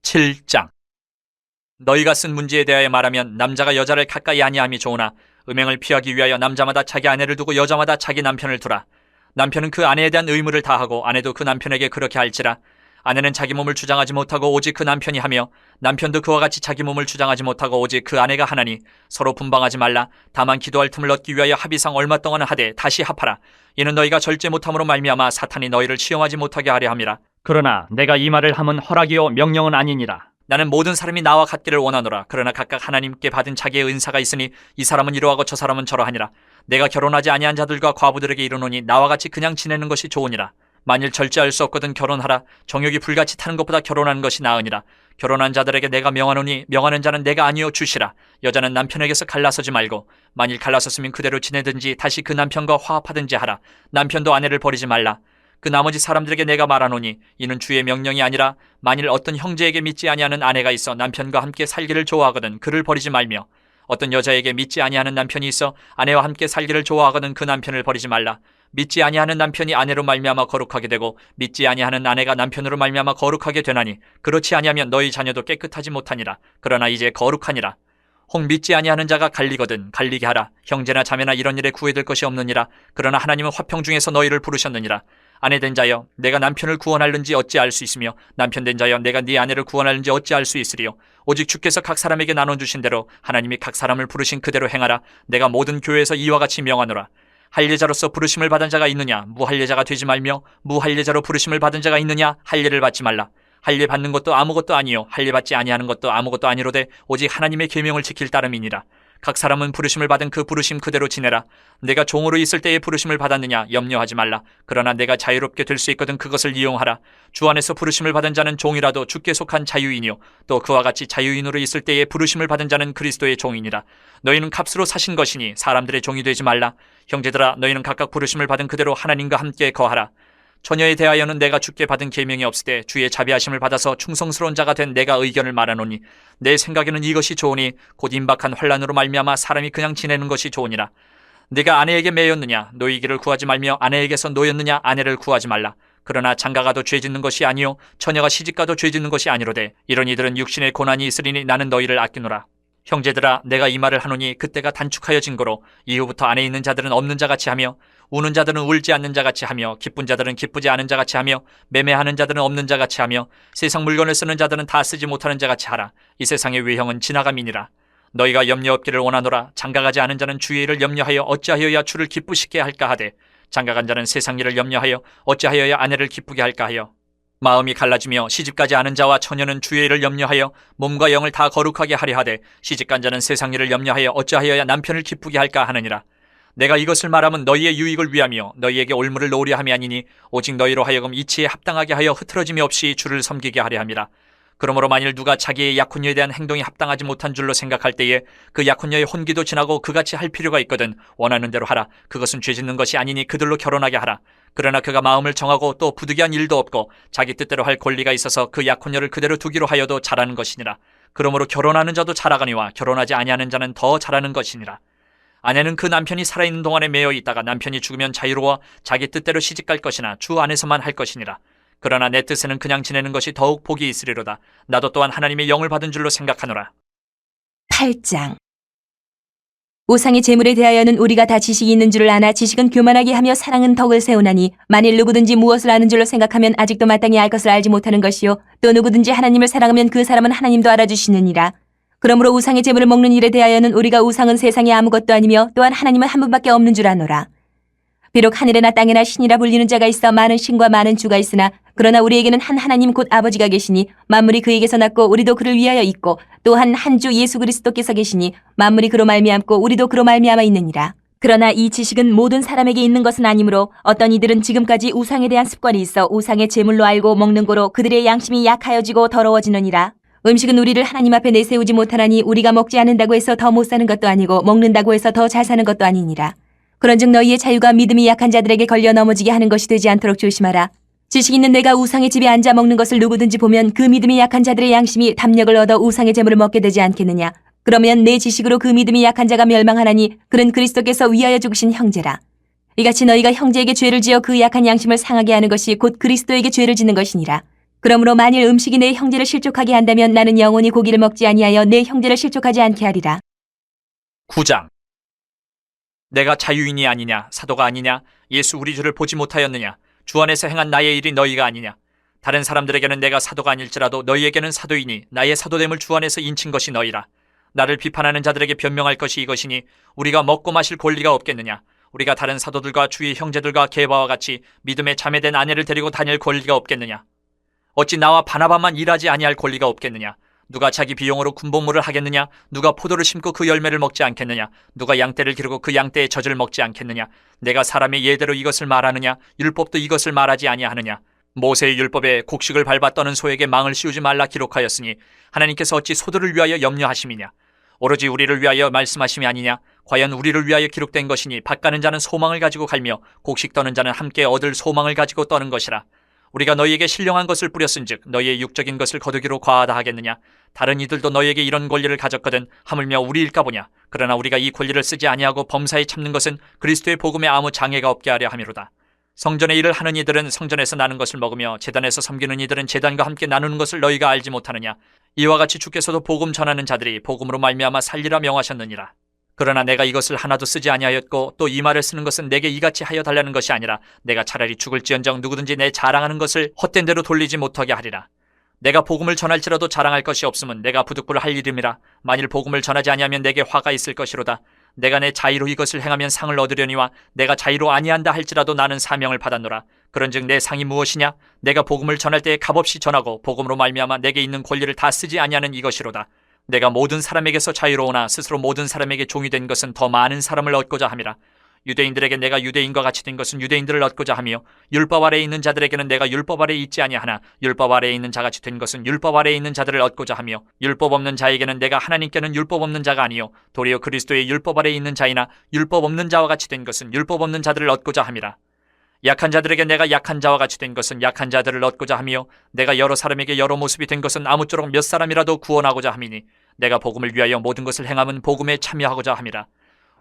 B: 7장. 너희가 쓴 문제에 대하여 말하면 남자가 여자를 가까이 아니함이 좋으나 음행을 피하기 위하여 남자마다 자기 아내를 두고 여자마다 자기 남편을 두라. 남편은 그 아내에 대한 의무를 다하고 아내도 그 남편에게 그렇게 할지라. 아내는 자기 몸을 주장하지 못하고 오직 그 남편이 하며 남편도 그와 같이 자기 몸을 주장하지 못하고 오직 그 아내가 하나니 서로 분방하지 말라. 다만 기도할 틈을 얻기 위하여 합의상 얼마 동안은 하되 다시 합하라. 이는 너희가 절제 못함으로 말미암아 사탄이 너희를 시험하지 못하게 하려 함이라. 그러나 내가 이 말을 함은 허락이요 명령은 아니니라. 나는 모든 사람이 나와 같기를 원하노라. 그러나 각각 하나님께 받은 자기의 은사가 있으니 이 사람은 이러하고 저 사람은 저러하니라. 내가 결혼하지 아니한 자들과 과부들에게 이르노니 나와 같이 그냥 지내는 것이 좋으니라. 만일 절제할 수 없거든 결혼하라. 정욕이 불같이 타는 것보다 결혼하는 것이 나으니라. 결혼한 자들에게 내가 명하노니 명하는 자는 내가 아니요 주시라. 여자는 남편에게서 갈라서지 말고 만일 갈라섰으면 그대로 지내든지 다시 그 남편과 화합하든지 하라. 남편도 아내를 버리지 말라. 그 나머지 사람들에게 내가 말하노니 이는 주의 명령이 아니라 만일 어떤 형제에게 믿지 아니하는 아내가 있어 남편과 함께 살기를 좋아하거든 그를 버리지 말며 어떤 여자에게 믿지 아니하는 남편이 있어 아내와 함께 살기를 좋아하거든 그 남편을 버리지 말라. 믿지 아니하는 남편이 아내로 말미암아 거룩하게 되고 믿지 아니하는 아내가 남편으로 말미암아 거룩하게 되나니 그렇지 아니하면 너희 자녀도 깨끗하지 못하니라. 그러나 이제 거룩하니라. 혹 믿지 아니하는 자가 갈리거든 갈리게 하라. 형제나 자매나 이런 일에 구애될 것이 없느니라. 그러나 하나님은 화평 중에서 너희를 부르셨느니라. 아내 된 자여 내가 남편을 구원할는지 어찌 알 수 있으며 남편 된 자여 내가 네 아내를 구원할는지 어찌 알 수 있으리요. 오직 주께서 각 사람에게 나눠주신 대로 하나님이 각 사람을 부르신 그대로 행하라. 내가 모든 교회에서 이와 같이 명하노라. 할례자로서 부르심을 받은 자가 있느냐 무할례자가 되지 말며 무할례자로 부르심을 받은 자가 있느냐 할례를 받지 말라. 할례 받는 것도 아무것도 아니요 할례 받지 아니하는 것도 아무것도 아니로되 오직 하나님의 계명을 지킬 따름이니라. 각 사람은 부르심을 받은 그 부르심 그대로 지내라. 내가 종으로 있을 때에 부르심을 받았느냐 염려하지 말라. 그러나 내가 자유롭게 될 수 있거든 그것을 이용하라. 주 안에서 부르심을 받은 자는 종이라도 주께 속한 자유인이요 또 그와 같이 자유인으로 있을 때에 부르심을 받은 자는 그리스도의 종이니라. 너희는 값으로 사신 것이니 사람들의 종이 되지 말라. 형제들아 너희는 각각 부르심을 받은 그대로 하나님과 함께 거하라. 처녀에 대하여는 내가 주께 받은 계명이 없으되 주의 자비하심을 받아서 충성스러운 자가 된 내가 의견을 말하노니 내 생각에는 이것이 좋으니 곧 임박한 환난으로 말미암아 사람이 그냥 지내는 것이 좋으니라. 내가 아내에게 매였느냐 노이기를 구하지 말며 아내에게서 노였느냐 아내를 구하지 말라. 그러나 장가가도 죄짓는 것이 아니요 처녀가 시집가도 죄짓는 것이 아니로되 이런 이들은 육신의 고난이 있으리니 나는 너희를 아끼노라. 형제들아 내가 이 말을 하노니 그때가 단축하여진 거로 이후부터 안에 있는 자들은 없는 자같이 하며 우는 자들은 울지 않는 자같이 하며 기쁜 자들은 기쁘지 않은 자같이 하며 매매하는 자들은 없는 자같이 하며 세상 물건을 쓰는 자들은 다 쓰지 못하는 자같이 하라. 이 세상의 외형은 지나감이니라. 너희가 염려 없기를 원하노라. 장가가지 않은 자는 주의 일을 염려하여 어찌하여야 주를 기쁘시게 할까 하되 장가간 자는 세상 일을 염려하여 어찌하여야 아내를 기쁘게 할까 하여 마음이 갈라지며 시집가지 않은 자와 처녀는 주의 일을 염려하여 몸과 영을 다 거룩하게 하려 하되 시집간 자는 세상 일을 염려하여 어찌하여야 남편을 기쁘게 할까 하느니라. 내가 이것을 말하면 너희의 유익을 위하며 너희에게 올무를 놓으려 함이 아니니 오직 너희로 하여금 이치에 합당하게 하여 흐트러짐이 없이 주를 섬기게 하려 함이라. 그러므로 만일 누가 자기의 약혼녀에 대한 행동이 합당하지 못한 줄로 생각할 때에 그 약혼녀의 혼기도 지나고 그같이 할 필요가 있거든 원하는 대로 하라. 그것은 죄짓는 것이 아니니 그들로 결혼하게 하라. 그러나 그가 마음을 정하고 또 부득이한 일도 없고 자기 뜻대로 할 권리가 있어서 그 약혼녀를 그대로 두기로 하여도 잘하는 것이니라. 그러므로 결혼하는 자도 잘하거니와 결혼하지 아니하는 자는 더 잘하는 것이니라. 아내는 그 남편이 살아있는 동안에 매여 있다가 남편이 죽으면 자유로워 자기 뜻대로 시집갈 것이나 주 안에서만 할 것이니라. 그러나 내 뜻에는 그냥 지내는 것이 더욱 복이 있으리로다. 나도 또한 하나님의 영을 받은 줄로 생각하노라.
A: 8장. 우상의 재물에 대하여는 우리가 다 지식이 있는 줄을 아나 지식은 교만하게 하며 사랑은 덕을 세우나니 만일 누구든지 무엇을 아는 줄로 생각하면 아직도 마땅히 알 것을 알지 못하는 것이요 또 누구든지 하나님을 사랑하면 그 사람은 하나님도 알아주시느니라. 그러므로 우상의 재물을 먹는 일에 대하여는 우리가 우상은 세상에 아무것도 아니며 또한 하나님은 한 분밖에 없는 줄 아노라. 비록 하늘에나 땅에나 신이라 불리는 자가 있어 많은 신과 많은 주가 있으나 그러나 우리에게는 한 하나님 곧 아버지가 계시니 만물이 그에게서 났고 우리도 그를 위하여 있고 또한 한 주 예수 그리스도께서 계시니 만물이 그로 말미암고 우리도 그로 말미암아 있느니라. 그러나 이 지식은 모든 사람에게 있는 것은 아니므로 어떤 이들은 지금까지 우상에 대한 습관이 있어 우상의 제물로 알고 먹는 거로 그들의 양심이 약하여지고 더러워지느니라. 음식은 우리를 하나님 앞에 내세우지 못하나니 우리가 먹지 않는다고 해서 더 못 사는 것도 아니고 먹는다고 해서 더 잘 사는 것도 아니니라. 그런즉 너희의 자유가 믿음이 약한 자들에게 걸려 넘어지게 하는 것이 되지 않도록 조심하라. 지식 있는 내가 우상의 집에 앉아 먹는 것을 누구든지 보면 그 믿음이 약한 자들의 양심이 담력을 얻어 우상의 재물을 먹게 되지 않겠느냐. 그러면 내 지식으로 그 믿음이 약한 자가 멸망하나니 그는 그리스도께서 위하여 죽으신 형제라. 이같이 너희가 형제에게 죄를 지어 그 약한 양심을 상하게 하는 것이 곧 그리스도에게 죄를 짓는 것이니라. 그러므로 만일 음식이 내 형제를 실족하게 한다면 나는 영원히 고기를 먹지 아니하여 내 형제를 실족하지 않게 하리라.
B: 9장. 내가 자유인이 아니냐 사도가 아니냐 예수 우리 주를 보지 못하였느냐 주 안에서 행한 나의 일이 너희가 아니냐. 다른 사람들에게는 내가 사도가 아닐지라도 너희에게는 사도이니 나의 사도됨을 주 안에서 인친 것이 너희라. 나를 비판하는 자들에게 변명할 것이 이것이니 우리가 먹고 마실 권리가 없겠느냐. 우리가 다른 사도들과 주의 형제들과 게바와 같이 믿음에 자매된 아내를 데리고 다닐 권리가 없겠느냐. 어찌 나와 바나바만 일하지 아니할 권리가 없겠느냐. 누가 자기 비용으로 군복무를 하겠느냐. 누가 포도를 심고 그 열매를 먹지 않겠느냐. 누가 양떼를 기르고 그 양떼의 젖을 먹지 않겠느냐. 내가 사람의 예대로 이것을 말하느냐. 율법도 이것을 말하지 아니하느냐. 모세의 율법에 곡식을 밟아 떠는 소에게 망을 씌우지 말라 기록하였으니 하나님께서 어찌 소들을 위하여 염려하심이냐. 오로지 우리를 위하여 말씀하심이 아니냐. 과연 우리를 위하여 기록된 것이니 밭 가는 자는 소망을 가지고 갈며 곡식 떠는 자는 함께 얻을 소망을 가지고 떠는 것이라. 우리가 너희에게 신령한 것을 뿌렸은즉 너희의 육적인 것을 거두기로 과하다 하겠느냐. 다른 이들도 너희에게 이런 권리를 가졌거든 하물며 우리일까 보냐. 그러나 우리가 이 권리를 쓰지 아니하고 범사에 참는 것은 그리스도의 복음에 아무 장애가 없게 하려 함이로다. 성전의 일을 하는 이들은 성전에서 나는 것을 먹으며 제단에서 섬기는 이들은 제단과 함께 나누는 것을 너희가 알지 못하느냐. 이와 같이 주께서도 복음 전하는 자들이 복음으로 말미암아 살리라 명하셨느니라. 그러나 내가 이것을 하나도 쓰지 아니하였고 또 이 말을 쓰는 것은 내게 이같이 하여 달라는 것이 아니라 내가 차라리 죽을지언정 누구든지 내 자랑하는 것을 헛된 대로 돌리지 못하게 하리라. 내가 복음을 전할지라도 자랑할 것이 없으면 내가 부득불 할 일임이라. 만일 복음을 전하지 아니하면 내게 화가 있을 것이로다. 내가 내 자의로 이것을 행하면 상을 얻으려니와 내가 자의로 아니한다 할지라도 나는 사명을 받았노라. 그런즉 내 상이 무엇이냐? 내가 복음을 전할 때에 값없이 전하고 복음으로 말미암아 내게 있는 권리를 다 쓰지 아니하는 이것이로다. 내가 모든 사람에게서 자유로우나 스스로 모든 사람에게 종이 된 것은 더 많은 사람을 얻고자 함이라. 유대인들에게 내가 유대인과 같이 된 것은 유대인들을 얻고자 하며 율법 아래에 있는 자들에게는 내가 율법 아래에 있지 아니하나 율법 아래에 있는 자같이 된 것은 율법 아래에 있는 자들을 얻고자 하며 율법 없는 자에게는 내가 하나님께는 율법 없는 자가 아니요 도리어 그리스도의 율법 아래에 있는 자이나 율법 없는 자와 같이 된 것은 율법 없는 자들을 얻고자 함이라. 약한 자들에게 내가 약한 자와 같이 된 것은 약한 자들을 얻고자 하며 내가 여러 사람에게 여러 모습이 된 것은 아무쪼록 몇 사람이라도 구원하고자 함이니 내가 복음을 위하여 모든 것을 행함은 복음에 참여하고자 함이라.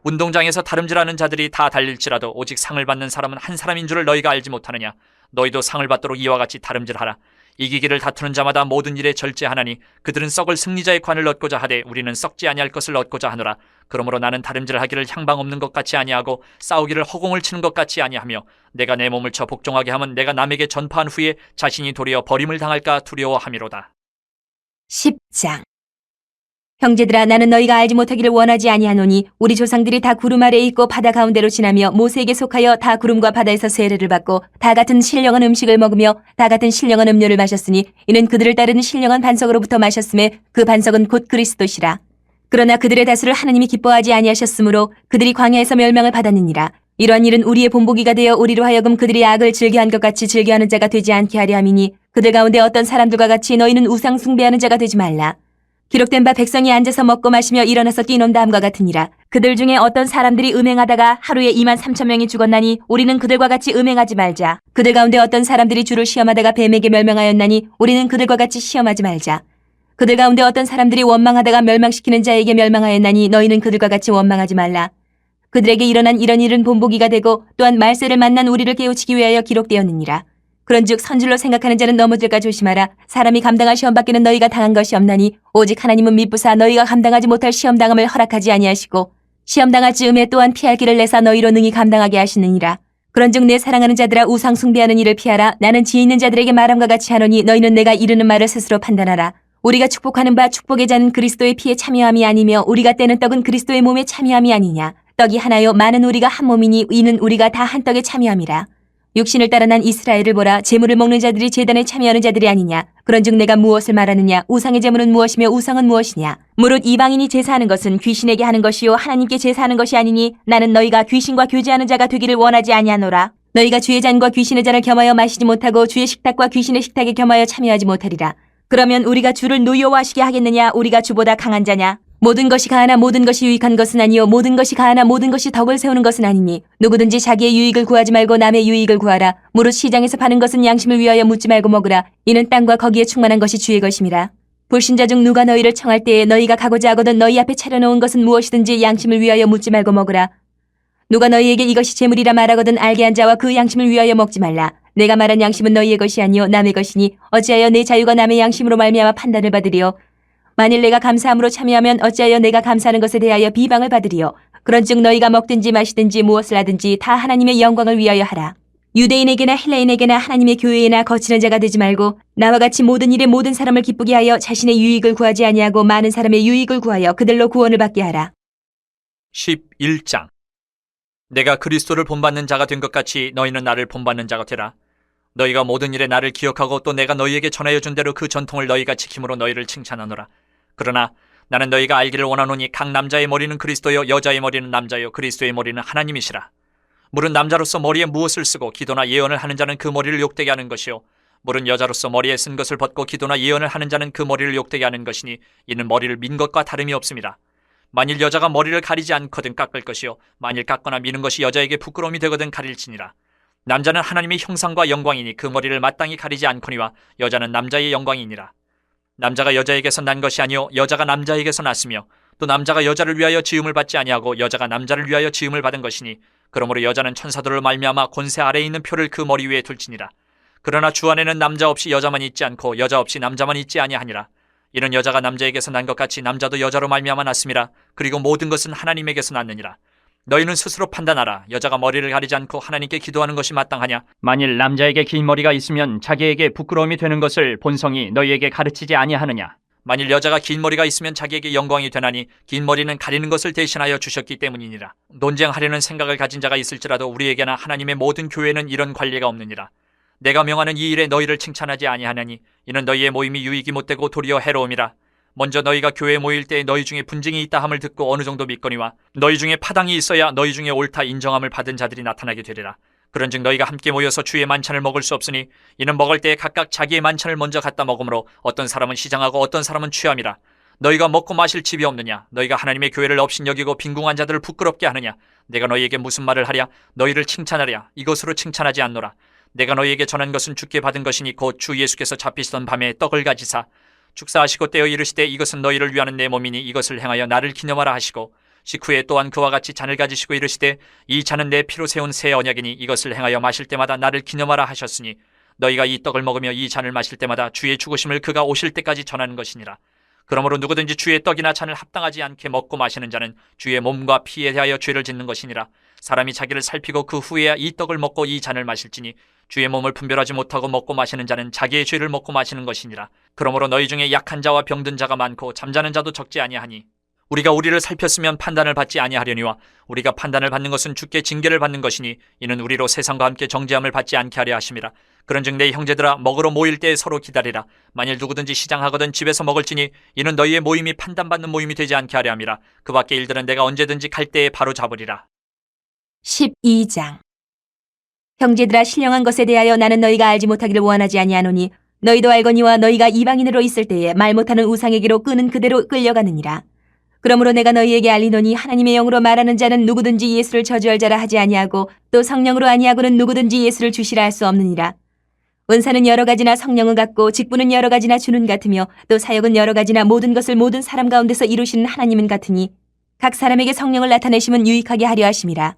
B: 운동장에서 다름질하는 자들이 다 달릴지라도 오직 상을 받는 사람은 한 사람인 줄을 너희가 알지 못하느냐? 너희도 상을 받도록 이와 같이 다름질하라. 이기기를 다투는 자마다 모든 일에 절제하나니 그들은 썩을 승리자의 관을 얻고자 하되 우리는 썩지 아니할 것을 얻고자 하노라. 그러므로 나는 다름질하기를 향방 없는 것 같이 아니하고 싸우기를 허공을 치는 것 같이 아니하며 내가 내 몸을 쳐 복종하게 하면 내가 남에게 전파한 후에 자신이 도리어 버림을 당할까 두려워함이로다.
A: 10장. 형제들아, 나는 너희가 알지 못하기를 원하지 아니하노니 우리 조상들이 다 구름 아래에 있고 바다 가운데로 지나며 모세에게 속하여 다 구름과 바다에서 세례를 받고 다 같은 신령한 음식을 먹으며 다 같은 신령한 음료를 마셨으니 이는 그들을 따르는 신령한 반석으로부터 마셨음에 그 반석은 곧 그리스도시라. 그러나 그들의 다수를 하나님이 기뻐하지 아니하셨으므로 그들이 광야에서 멸망을 받았느니라. 이러한 일은 우리의 본보기가 되어 우리로 하여금 그들이 악을 즐겨한 것 같이 즐겨하는 자가 되지 않게 하려 함이니 그들 가운데 어떤 사람들과 같이 너희는 우상 숭배하는 자가 되지 말라. 기록된 바 백성이 앉아서 먹고 마시며 일어나서 뛰논 다음과 같으니라. 그들 중에 어떤 사람들이 음행하다가 하루에 23,000명이 죽었나니 우리는 그들과 같이 음행하지 말자. 그들 가운데 어떤 사람들이 주를 시험하다가 뱀에게 멸망하였나니 우리는 그들과 같이 시험하지 말자. 그들 가운데 어떤 사람들이 원망하다가 멸망시키는 자에게 멸망하였나니 너희는 그들과 같이 원망하지 말라. 그들에게 일어난 이런 일은 본보기가 되고 또한 말세를 만난 우리를 깨우치기 위하여 기록되었느니라. 그런즉 선줄로 생각하는 자는 넘어질까 조심하라. 사람이 감당할 시험 밖에는 너희가 당한 것이 없나니 오직 하나님은 미쁘사 너희가 감당하지 못할 시험당함을 허락하지 아니하시고 시험당할 즈음에 또한 피할 길을 내사 너희로 능히 감당하게 하시느니라. 그런즉 내 사랑하는 자들아, 우상 숭배하는 일을 피하라. 나는 지혜 있는 자들에게 말함과 같이 하노니 너희는 내가 이르는 말을 스스로 판단하라. 우리가 축복하는 바 축복의 자는 그리스도의 피에 참여함이 아니며 우리가 떼는 떡은 그리스도의 몸에 참여함이 아니냐. 떡이 하나요 많은 우리가 한 몸이니 이는 우리가 다 한 떡에 참여함이라. 육신을 따라 난 이스라엘을 보라. 제물을 먹는 자들이 제단에 참여하는 자들이 아니냐. 그런즉 내가 무엇을 말하느냐. 우상의 제물은 무엇이며 우상은 무엇이냐. 무릇 이방인이 제사하는 것은 귀신에게 하는 것이요 하나님께 제사하는 것이 아니니 나는 너희가 귀신과 교제하는 자가 되기를 원하지 아니하노라. 너희가 주의 잔과 귀신의 잔을 겸하여 마시지 못하고 주의 식탁과 귀신의 식탁에 겸하여 참여하지 못하리라. 그러면 우리가 주를 노여워하시게 하겠느냐. 우리가 주보다 강한 자냐. 모든 것이 가하나 모든 것이 유익한 것은 아니요 모든 것이 가하나 모든 것이 덕을 세우는 것은 아니니 누구든지 자기의 유익을 구하지 말고 남의 유익을 구하라. 무릇 시장에서 파는 것은 양심을 위하여 묻지 말고 먹으라. 이는 땅과 거기에 충만한 것이 주의 것임이라. 불신자 중 누가 너희를 청할 때에 너희가 가고자 하거든 너희 앞에 차려놓은 것은 무엇이든지 양심을 위하여 묻지 말고 먹으라. 누가 너희에게 이것이 재물이라 말하거든 알게 한 자와 그 양심을 위하여 먹지 말라. 내가 말한 양심은 너희의 것이 아니요 남의 것이니 어찌하여 내 자유가 남의 양심으로 말미암아 판단을 받으리요. 만일 내가 감사함으로 참여하면 어찌하여 내가 감사하는 것에 대하여 비방을 받으리요. 그런즉 너희가 먹든지 마시든지 무엇을 하든지 다 하나님의 영광을 위하여 하라. 유대인에게나 헬라인에게나 하나님의 교회에나 거치는 자가 되지 말고 나와 같이 모든 일에 모든 사람을 기쁘게 하여 자신의 유익을 구하지 아니하고 많은 사람의 유익을 구하여 그들로 구원을 받게 하라.
B: 11장. 내가 그리스도를 본받는 자가 된 것 같이 너희는 나를 본받는 자가 되라. 너희가 모든 일에 나를 기억하고 또 내가 너희에게 전하여 준 대로 그 전통을 너희가 지킴으로 너희를 칭찬하노라. 그러나 나는 너희가 알기를 원하노니 각 남자의 머리는 그리스도요 여자의 머리는 남자요 그리스도의 머리는 하나님이시라. 물은 남자로서 머리에 무엇을 쓰고 기도나 예언을 하는 자는 그 머리를 욕되게 하는 것이요 물은 여자로서 머리에 쓴 것을 벗고 기도나 예언을 하는 자는 그 머리를 욕되게 하는 것이니 이는 머리를 민 것과 다름이 없습니다. 만일 여자가 머리를 가리지 않거든 깎을 것이요 만일 깎거나 미는 것이 여자에게 부끄러움이 되거든 가릴지니라. 남자는 하나님의 형상과 영광이니 그 머리를 마땅히 가리지 않거니와 여자는 남자의 영광이니라. 남자가 여자에게서 난 것이 아니요 여자가 남자에게서 났으며 또 남자가 여자를 위하여 지음을 받지 아니하고 여자가 남자를 위하여 지음을 받은 것이니 그러므로 여자는 천사들을 말미암아 권세 아래에 있는 표를 그 머리 위에 둘지니라. 그러나 주 안에는 남자 없이 여자만 있지 않고 여자 없이 남자만 있지 아니하니라. 이는 여자가 남자에게서 난 것 같이 남자도 여자로 말미암아 났음이라. 그리고 모든 것은 하나님에게서 났느니라. 너희는 스스로 판단하라. 여자가 머리를 가리지 않고 하나님께 기도하는 것이 마땅하냐? 만일 남자에게 긴 머리가 있으면 자기에게 부끄러움이 되는 것을 본성이 너희에게 가르치지 아니하느냐? 만일 여자가 긴 머리가 있으면 자기에게 영광이 되나니 긴 머리는 가리는 것을 대신하여 주셨기 때문이니라. 논쟁하려는 생각을 가진 자가 있을지라도 우리에게나 하나님의 모든 교회는 이런 관리가 없느니라. 내가 명하는 이 일에 너희를 칭찬하지 아니하나니 이는 너희의 모임이 유익이 못되고 도리어 해로움이라. 먼저 너희가 교회에 모일 때 너희 중에 분쟁이 있다 함을 듣고 어느 정도 믿거니와 너희 중에 파당이 있어야 너희 중에 옳다 인정함을 받은 자들이 나타나게 되리라. 그런즉 너희가 함께 모여서 주의 만찬을 먹을 수 없으니 이는 먹을 때에 각각 자기의 만찬을 먼저 갖다 먹으므로 어떤 사람은 시장하고 어떤 사람은 취함이라. 너희가 먹고 마실 집이 없느냐? 너희가 하나님의 교회를 업신여기고 빈궁한 자들을 부끄럽게 하느냐? 내가 너희에게 무슨 말을 하랴? 너희를 칭찬하랴? 이것으로 칭찬하지 않노라. 내가 너희에게 전한 것은 주께 받은 것이니 곧 주 예수께서 잡히시던 밤에 떡을 가지사 축사하시고 떼어 이르시되 이것은 너희를 위하는 내 몸이니 이것을 행하여 나를 기념하라 하시고 식후에 또한 그와 같이 잔을 가지시고 이르시되 이 잔은 내 피로 세운 새 언약이니 이것을 행하여 마실 때마다 나를 기념하라 하셨으니 너희가 이 떡을 먹으며 이 잔을 마실 때마다 주의 죽으심을 그가 오실 때까지 전하는 것이니라. 그러므로 누구든지 주의 떡이나 잔을 합당하지 않게 먹고 마시는 자는 주의 몸과 피에 대하여 죄를 짓는 것이니라. 사람이 자기를 살피고 그 후에야 이 떡을 먹고 이 잔을 마실지니 주의 몸을 분별하지 못하고 먹고 마시는 자는 자기의 죄를 먹고 마시는 것이니라. 그러므로 너희 중에 약한 자와 병든 자가 많고 잠자는 자도 적지 아니하니 우리가 우리를 살폈으면 판단을 받지 아니하려니와 우리가 판단을 받는 것은 주께 징계를 받는 것이니 이는 우리로 세상과 함께 정죄함을 받지 않게 하려 하심이라. 그런즉 내 형제들아 먹으러 모일 때에 서로 기다리라. 만일 누구든지 시장하거든 집에서 먹을지니 이는 너희의 모임이 판단받는 모임이 되지 않게 하려 함이라. 그 밖의 일들은 내가 언제든지 갈 때에 바로 잡으리라.
A: 12장. 형제들아, 신령한 것에 대하여 나는 너희가 알지 못하기를 원하지 아니하노니 너희도 알거니와 너희가 이방인으로 있을 때에 말 못하는 우상에게로 끄는 그대로 끌려가느니라. 그러므로 내가 너희에게 알리노니 하나님의 영으로 말하는 자는 누구든지 예수를 저주할 자라 하지 아니하고 또 성령으로 아니하고는 누구든지 예수를 주시라 할 수 없느니라. 은사는 여러 가지나 성령은 같고 직분은 여러 가지나 주는 같으며 또 사역은 여러 가지나 모든 것을 모든 사람 가운데서 이루시는 하나님은 같으니 각 사람에게 성령을 나타내심은 유익하게 하려 하심이라.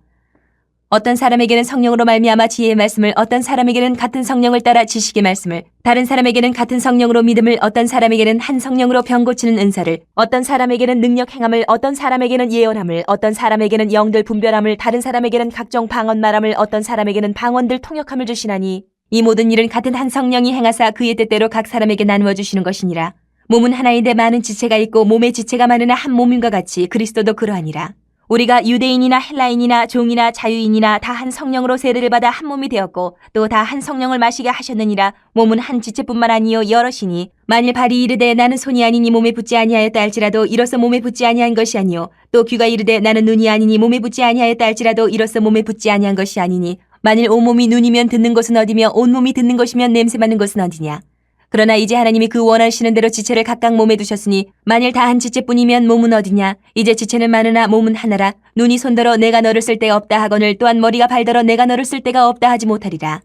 A: 어떤 사람에게는 성령으로 말미암아 지혜의 말씀을, 어떤 사람에게는 같은 성령을 따라 지식의 말씀을, 다른 사람에게는 같은 성령으로 믿음을, 어떤 사람에게는 한 성령으로 병 고치는 은사를, 어떤 사람에게는 능력 행함을, 어떤 사람에게는 예언함을, 어떤 사람에게는 영들 분별함을, 다른 사람에게는 각종 방언 말함을, 어떤 사람에게는 방언들 통역함을 주시나니 이 모든 일은 같은 한 성령이 행하사 그의 뜻대로 각 사람에게 나누어 주시는 것이니라. 몸은 하나인데 많은 지체가 있고 몸의 지체가 많으나 한 몸인과 같이 그리스도도 그러하니라. 우리가 유대인이나 헬라인이나 종이나 자유인이나 다 한 성령으로 세례를 받아 한 몸이 되었고 또 다 한 성령을 마시게 하셨느니라. 몸은 한 지체뿐만 아니요 여럿이니 만일 발이 이르되 나는 손이 아니니 몸에 붙지 아니하였다 할지라도 이로써 몸에 붙지 아니한 것이 아니요 또 귀가 이르되 나는 눈이 아니니 몸에 붙지 아니하였다 할지라도 이로써 몸에 붙지 아니한 것이 아니니 만일 온몸이 눈이면 듣는 것은 어디며 온몸이 듣는 것이면 냄새 맡는 것은 어디냐. 그러나 이제 하나님이 그 원하시는 대로 지체를 각각 몸에 두셨으니 만일 다 한 지체뿐이면 몸은 어디냐. 이제 지체는 많으나 몸은 하나라. 눈이 손더러 내가 너를 쓸 데가 없다 하거늘 또한 머리가 발더러 내가 너를 쓸 데가 없다 하지 못하리라.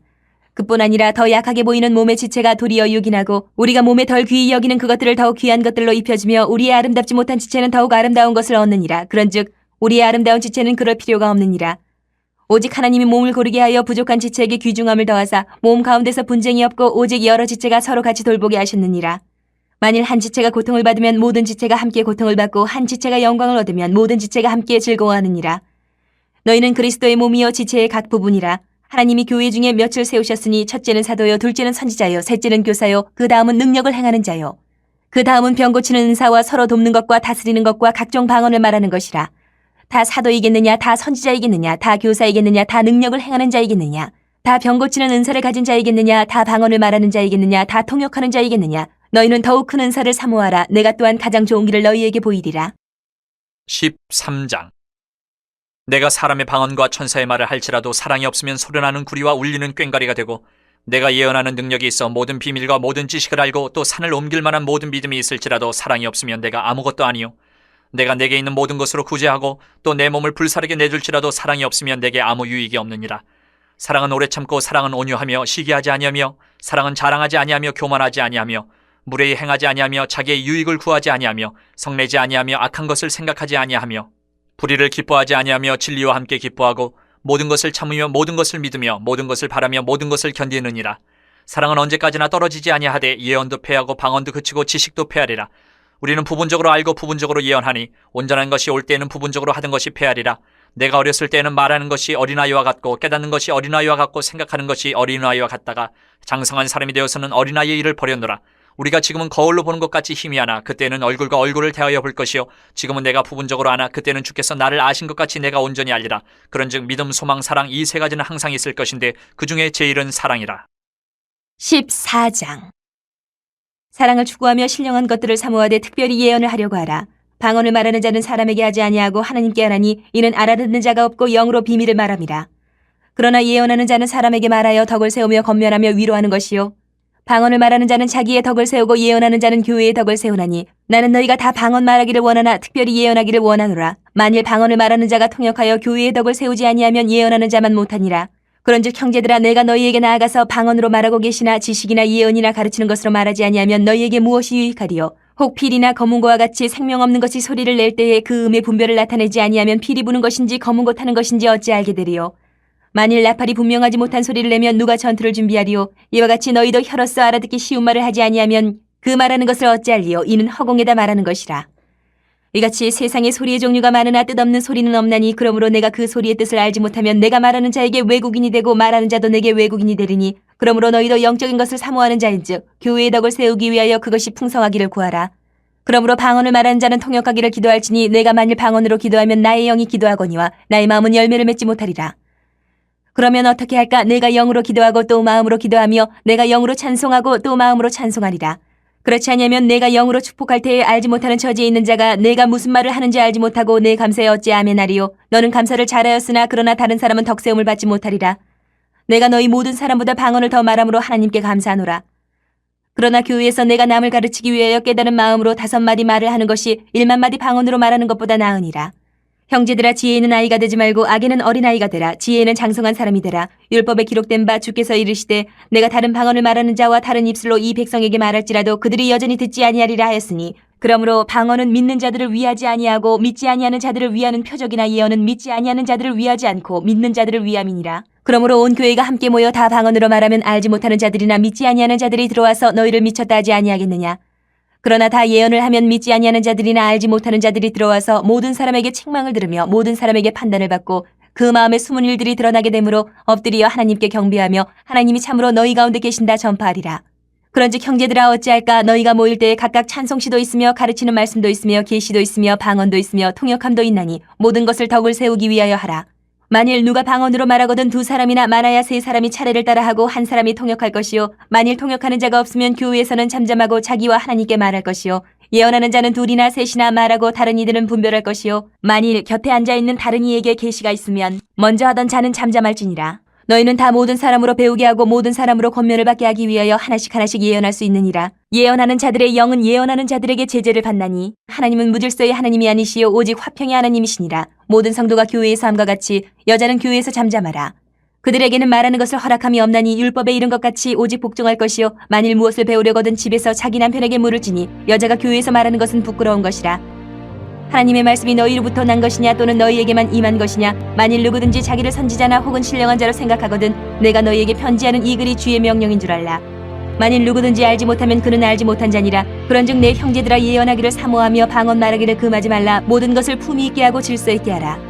A: 그뿐 아니라 더 약하게 보이는 몸의 지체가 도리어 유긴하고 우리가 몸에 덜 귀히 여기는 그것들을 더욱 귀한 것들로 입혀주며 우리의 아름답지 못한 지체는 더욱 아름다운 것을 얻느니라. 그런즉 우리의 아름다운 지체는 그럴 필요가 없느니라. 오직 하나님이 몸을 고르게 하여 부족한 지체에게 귀중함을 더하사 몸 가운데서 분쟁이 없고 오직 여러 지체가 서로 같이 돌보게 하셨느니라. 만일 한 지체가 고통을 받으면 모든 지체가 함께 고통을 받고 한 지체가 영광을 얻으면 모든 지체가 함께 즐거워하느니라. 너희는 그리스도의 몸이요 지체의 각 부분이라. 하나님이 교회 중에 몇을 세우셨으니 첫째는 사도요, 둘째는 선지자요, 셋째는 교사요, 그 다음은 능력을 행하는 자요, 그 다음은 병 고치는 은사와 서로 돕는 것과 다스리는 것과 각종 방언을 말하는 것이라. 다 사도이겠느냐, 다 선지자이겠느냐, 다 교사이겠느냐, 다 능력을 행하는 자이겠느냐, 다 병 고치는 은사를 가진 자이겠느냐, 다 방언을 말하는 자이겠느냐, 다 통역하는 자이겠느냐. 너희는 더욱 큰 은사를 사모하라. 내가 또한 가장 좋은 길을 너희에게 보이리라.
B: 13장. 내가 사람의 방언과 천사의 말을 할지라도 사랑이 없으면 소련하는 구리와 울리는 꽹과리가 되고 내가 예언하는 능력이 있어 모든 비밀과 모든 지식을 알고 또 산을 옮길 만한 모든 믿음이 있을지라도 사랑이 없으면 내가 아무것도 아니요 내가 내게 있는 모든 것으로 구제하고 또 내 몸을 불사르게 내줄지라도 사랑이 없으면 내게 아무 유익이 없느니라. 사랑은 오래 참고 사랑은 온유하며 시기하지 아니하며 사랑은 자랑하지 아니하며 교만하지 아니하며 무례히 행하지 아니하며 자기의 유익을 구하지 아니하며 성내지 아니하며 악한 것을 생각하지 아니하며 불의를 기뻐하지 아니하며 진리와 함께 기뻐하고 모든 것을 참으며 모든 것을 믿으며 모든 것을 바라며 모든 것을 견디느니라. 사랑은 언제까지나 떨어지지 아니하되 예언도 패하고 방언도 그치고 지식도 패하리라. 우리는 부분적으로 알고 부분적으로 예언하니 온전한 것이 올 때에는 부분적으로 하던 것이 패하리라. 내가 어렸을 때는 말하는 것이 어린아이와 같고 깨닫는 것이 어린아이와 같고 생각하는 것이 어린아이와 같다가 장성한 사람이 되어서는 어린아이의 일을 버렸노라. 우리가 지금은 거울로 보는 것 같이 희미하나 그때는 얼굴과 얼굴을 대하여 볼 것이요 지금은 내가 부분적으로 아나 그때는 주께서 나를 아신 것 같이 내가 온전히 알리라. 그런즉 믿음, 소망, 사랑 이 세 가지는 항상 있을 것인데 그 중에 제일은 사랑이라.
A: 14장. 사랑을 추구하며 신령한 것들을 사모하되 특별히 예언을 하려고 하라. 방언을 말하는 자는 사람에게 하지 아니하고 하나님께 하나니 이는 알아듣는 자가 없고 영으로 비밀을 말함이라. 그러나 예언하는 자는 사람에게 말하여 덕을 세우며 건면하며 위로하는 것이요 방언을 말하는 자는 자기의 덕을 세우고 예언하는 자는 교회의 덕을 세우나니 나는 너희가 다 방언 말하기를 원하나 특별히 예언하기를 원하노라. 만일 방언을 말하는 자가 통역하여 교회의 덕을 세우지 아니하면 예언하는 자만 못하니라. 그런즉 형제들아 내가 너희에게 나아가서 방언으로 말하고 계시나 지식이나 예언이나 가르치는 것으로 말하지 아니하면 너희에게 무엇이 유익하리요. 혹 필이나 검은고와 같이 생명 없는 것이 소리를 낼 때에 그 음의 분별을 나타내지 아니하면 필이 부는 것인지 검은고 타는 것인지 어찌 알게 되리요. 만일 나팔이 분명하지 못한 소리를 내면 누가 전투를 준비하리요. 이와 같이 너희도 혀로서 알아듣기 쉬운 말을 하지 아니하면 그 말하는 것을 어찌 알리요. 이는 허공에다 말하는 것이라. 이같이 세상에 소리의 종류가 많으나 뜻없는 소리는 없나니 그러므로 내가 그 소리의 뜻을 알지 못하면 내가 말하는 자에게 외국인이 되고 말하는 자도 내게 외국인이 되리니 그러므로 너희도 영적인 것을 사모하는 자인즉 교회의 덕을 세우기 위하여 그것이 풍성하기를 구하라. 그러므로 방언을 말하는 자는 통역하기를 기도할지니 내가 만일 방언으로 기도하면 나의 영이 기도하거니와 나의 마음은 열매를 맺지 못하리라. 그러면 어떻게 할까? 내가 영으로 기도하고 또 마음으로 기도하며 내가 영으로 찬송하고 또 마음으로 찬송하리라. 그렇지 않으면 내가 영으로 축복할 때에 알지 못하는 처지에 있는 자가 내가 무슨 말을 하는지 알지 못하고 내 감사에 어찌 아멘하리요. 너는 감사를 잘하였으나 그러나 다른 사람은 덕세움을 받지 못하리라. 내가 너희 모든 사람보다 방언을 더 말함으로 하나님께 감사하노라. 그러나 교회에서 내가 남을 가르치기 위하여 깨달은 마음으로 5마디 말을 하는 것이 1만마디 방언으로 말하는 것보다 나으니라. 형제들아 지혜는 아이가 되지 말고 악에는 어린아이가 되라. 지혜는 장성한 사람이 되라. 율법에 기록된 바 주께서 이르시되 내가 다른 방언을 말하는 자와 다른 입술로 이 백성에게 말할지라도 그들이 여전히 듣지 아니하리라 하였으니 그러므로 방언은 믿는 자들을 위하지 아니하고 믿지 아니하는 자들을 위하는 표적이나 예언은 믿지 아니하는 자들을 위하지 않고 믿는 자들을 위함이니라. 그러므로 온 교회가 함께 모여 다 방언으로 말하면 알지 못하는 자들이나 믿지 아니하는 자들이 들어와서 너희를 미쳤다 하지 아니하겠느냐. 그러나 다 예언을 하면 믿지 아니하는 자들이나 알지 못하는 자들이 들어와서 모든 사람에게 책망을 들으며 모든 사람에게 판단을 받고 그 마음에 숨은 일들이 드러나게 되므로 엎드려 하나님께 경배하며 하나님이 참으로 너희 가운데 계신다 전파하리라. 그런즉 형제들아 어찌할까? 너희가 모일 때에 각각 찬송시도 있으며 가르치는 말씀도 있으며 계시도 있으며 방언도 있으며 통역함도 있나니 모든 것을 덕을 세우기 위하여 하라. 만일 누가 방언으로 말하거든 2사람이나 많아야 3사람이 차례를 따라하고 한 사람이 통역할 것이요 만일 통역하는 자가 없으면 교회에서는 잠잠하고 자기와 하나님께 말할 것이요 예언하는 자는 2이나 3이나 말하고 다른 이들은 분별할 것이요 만일 곁에 앉아있는 다른 이에게 계시가 있으면 먼저 하던 자는 잠잠할지니라. 너희는 다 모든 사람으로 배우게 하고 모든 사람으로 권면을 받게 하기 위하여 하나씩 하나씩 예언할 수 있느니라. 예언하는 자들의 영은 예언하는 자들에게 제재를 받나니 하나님은 무질서의 하나님이 아니시요 오직 화평의 하나님이시니라. 모든 성도가 교회에서 함과 같이 여자는 교회에서 잠잠하라. 그들에게는 말하는 것을 허락함이 없나니 율법에 이른 것 같이 오직 복종할 것이요 만일 무엇을 배우려거든 집에서 자기 남편에게 물을지니 여자가 교회에서 말하는 것은 부끄러운 것이라. 하나님의 말씀이 너희로부터 난 것이냐 또는 너희에게만 임한 것이냐. 만일 누구든지 자기를 선지자나 혹은 신령한 자로 생각하거든 내가 너희에게 편지하는 이 글이 주의 명령인 줄 알라. 만일 누구든지 알지 못하면 그는 알지 못한 자니라. 그런즉 내 형제들아 예언하기를 사모하며 방언 말하기를 금하지 말라. 모든 것을 품위 있게 하고 질서 있게 하라.